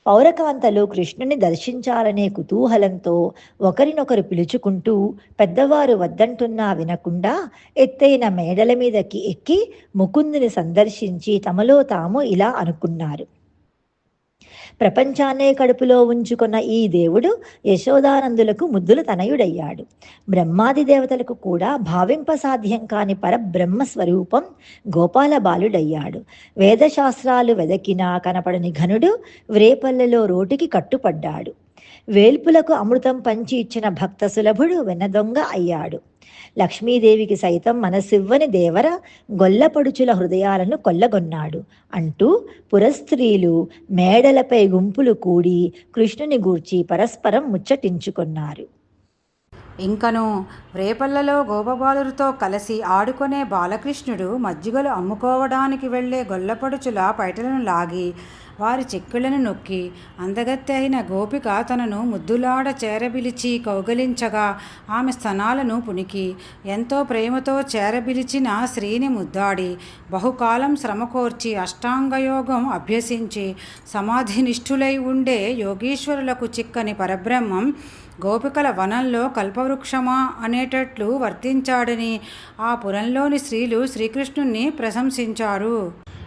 పౌరకాంతలు కృష్ణుని దర్శించాలనే కుతూహలంతో ఒకరినొకరు పిలుచుకుంటూ పెద్దవారు వద్దంటున్నా వినకుండా ఎత్తైన మేడల మీదకి ఎక్కి ముకుందుని సందర్శించి తమలో తాము ఇలా అనుకున్నారు. ప్రపంచాన్నే కడుపులో ఉంచుకున్న ఈ దేవుడు యశోదానందులకు ముద్దుల తనయుడయ్యాడు. బ్రహ్మాది దేవతలకు కూడా భావింపసాధ్యం కాని పరబ్రహ్మ స్వరూపం గోపాల బాలుడయ్యాడు. వేదశాస్త్రాలు వెదకినా కనపడని ఘనుడు వ్రేపల్లెలో రోటికి కట్టుపడ్డాడు. వేల్పులకు అమృతం పంచి ఇచ్చిన భక్త సులభుడు వెన్నదొంగ అయ్యాడు. లక్ష్మీదేవికి సైతం మనసివ్వని దేవర గొల్లపడుచుల హృదయాలను కొల్లగొన్నాడు అంటూ పురస్త్రీలు మేడలపై గుంపులు కూడి కృష్ణుని గూర్చి పరస్పరం ముచ్చటించుకున్నారు. ఇంకను రేపల్లలో గోపబాలురితో కలిసి ఆడుకునే బాలకృష్ణుడు మజ్జిగలు అమ్ముకోవడానికి వెళ్లే గొల్లపడుచుల పైటలను లాగి వారి చెక్కులను నొక్కి అందగత్తె అయిన గోపిక తనను ముద్దులాడ చేరబిలిచి కౌగలించగా ఆమె స్తనాలను పుణికి ఎంతో ప్రేమతో చేరబిలిచిన శ్రీని ముద్దాడి బహుకాలం శ్రమకోర్చి అష్టాంగయోగం అభ్యసించి సమాధినిష్ఠులై ఉండే యోగీశ్వరులకు చిక్కని పరబ్రహ్మం గోపికల వనంలో కల్పవృక్షమా అనేటట్లు వర్తించాడని ఆ పురంలోని స్త్రీలు శ్రీకృష్ణుణ్ణి ప్రశంసించారు.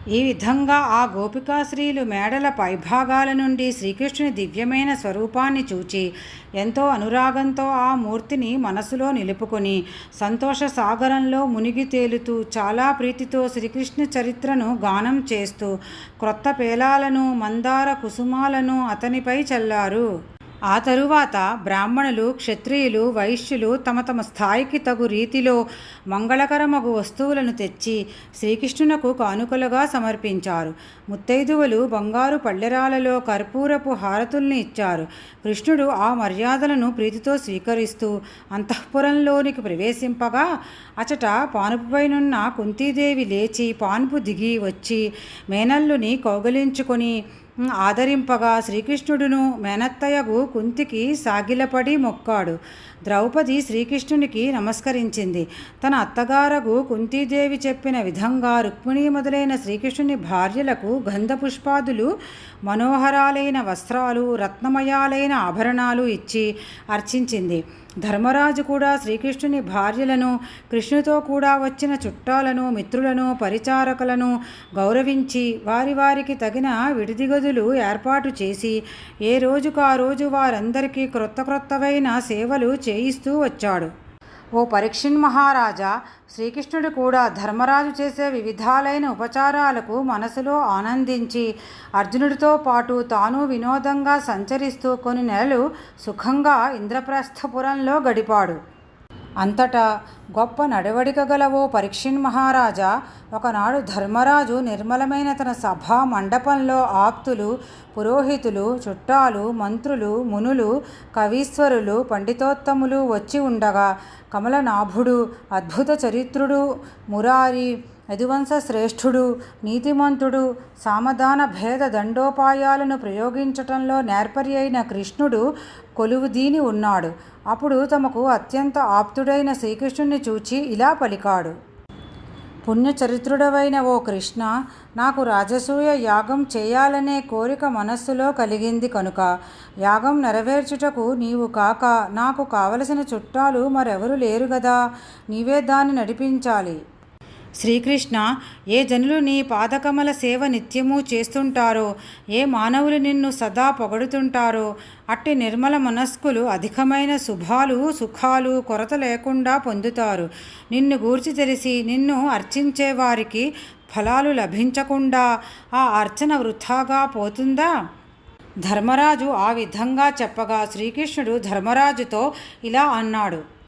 ఈ విధంగా ఆ గోపికా స్త్రీలు మేడల పైభాగాల నుండి శ్రీకృష్ణుని దివ్యమైన స్వరూపాన్ని చూచి ఎంతో అనురాగంతో ఆ మూర్తిని మనసులో నిలుపుకొని సంతోష సాగరంలో మునిగి తేలుతూ చాలా ప్రీతితో శ్రీకృష్ణ చరిత్రను గానం చేస్తూ క్రొత్త పేలాలను మందార కుసుమాలను అతనిపై చల్లారు. ఆ తరువాత బ్రాహ్మణులు, క్షత్రియులు, వైశ్యులు తమ తమ స్థాయికి తగు రీతిలో మంగళకరమగు వస్తువులను తెచ్చి శ్రీకృష్ణునకు కానుకలుగా సమర్పించారు. ముత్తైదువులు బంగారు పళ్ళెరాలలో కర్పూరపు హారతుల్ని ఇచ్చారు. కృష్ణుడు ఆ మర్యాదలను ప్రీతితో స్వీకరిస్తూ అంతఃపురంలోనికి ప్రవేశింపగా అచట పానుపుపైనున్న కుంతీదేవి లేచి పాన్పు దిగి వచ్చి మేనల్లుని కౌగలించుకొని ఆదరింపగా శ్రీకృష్ణుడును మేనత్తయగు కుంతికి సాగిలపడి మొక్కాడు. ద్రౌపది శ్రీకృష్ణునికి నమస్కరించింది. తన అత్తగారగు కుంతీదేవి చెప్పిన విధంగా రుక్మిణి మొదలైన శ్రీకృష్ణుని భార్యలకు గంధపుష్పాదులు, మనోహరాలైన వస్త్రాలు, రత్నమయాలైన ఆభరణాలు ఇచ్చి అర్చించింది. ధర్మరాజు కూడా శ్రీకృష్ణుని భార్యలను, కృష్ణుతో కూడా వచ్చిన చుట్టాలను, మిత్రులను, పరిచారకులను గౌరవించి వారి వారికి తగిన విడిది గదులు ఏర్పాటు చేసి ఏ రోజుకు ఆ రోజు వారందరికీ క్రొత్త క్రొత్తవైన సేవలు చేయిస్తూ వచ్చాడు. ఓ పరీక్షిన్ మహారాజా, శ్రీకృష్ణుడు కూడా ధర్మరాజు చేసే వివిధాలైన ఉపచారాలకు మనసులో ఆనందించి అర్జునుడితో పాటు తాను వినోదంగా సంచరిస్తూ కొన్ని నెలలు సుఖంగా ఇంద్రప్రస్థపురంలో గడిపాడు. అంతటా గొప్ప నడవడిక గల ఓ పరీక్షిన్ మహారాజా, ఒకనాడు ధర్మరాజు నిర్మలమైన తన సభా మండపంలో ఆప్తులు, పురోహితులు, చుట్టాలు, మంత్రులు, మునులు, కవీశ్వరులు, పండితోత్తములు వచ్చి ఉండగా కమలనాభుడు, అద్భుత చరిత్రుడు, మురారి, యదువంశ శ్రేష్ఠుడు, నీతిమంతుడు, సామధాన భేద దండోపాయాలను ప్రయోగించటంలో నేర్పరి అయిన కృష్ణుడు కొలువుదీని ఉన్నాడు. అప్పుడు తమకు అత్యంత ఆప్తుడైన శ్రీకృష్ణుని చూచి ఇలా పలికాడు. పుణ్యచరిత్రుడవైన ఓ కృష్ణ, నాకు రాజసూయ యాగం చేయాలనే కోరిక మనస్సులో కలిగింది కనుక యాగం నెరవేర్చుటకు నీవు కాక నాకు కావలసిన చుట్టాలు మరెవరు లేరు గదా, నీవే దాన్ని నడిపించాలి. శ్రీకృష్ణ, ఏ జనులు నీ పాదకమల సేవ నిత్యము చేస్తుంటారో, ఏ మానవులు నిన్ను సదా పొగడుతుంటారో అట్టి నిర్మల మనస్కులు అధికమైన శుభాలు సుఖాలు కొరత లేకుండా పొందుతారు. నిన్ను గూర్చి తెలిసి నిన్ను అర్చించే వారికి ఫలాలు లభించకుండా ఆ అర్చన వృథాగా పోతుందా? ధర్మరాజు ఆ విధంగా చెప్పగా శ్రీకృష్ణుడు ధర్మరాజుతో ఇలా అన్నాడు.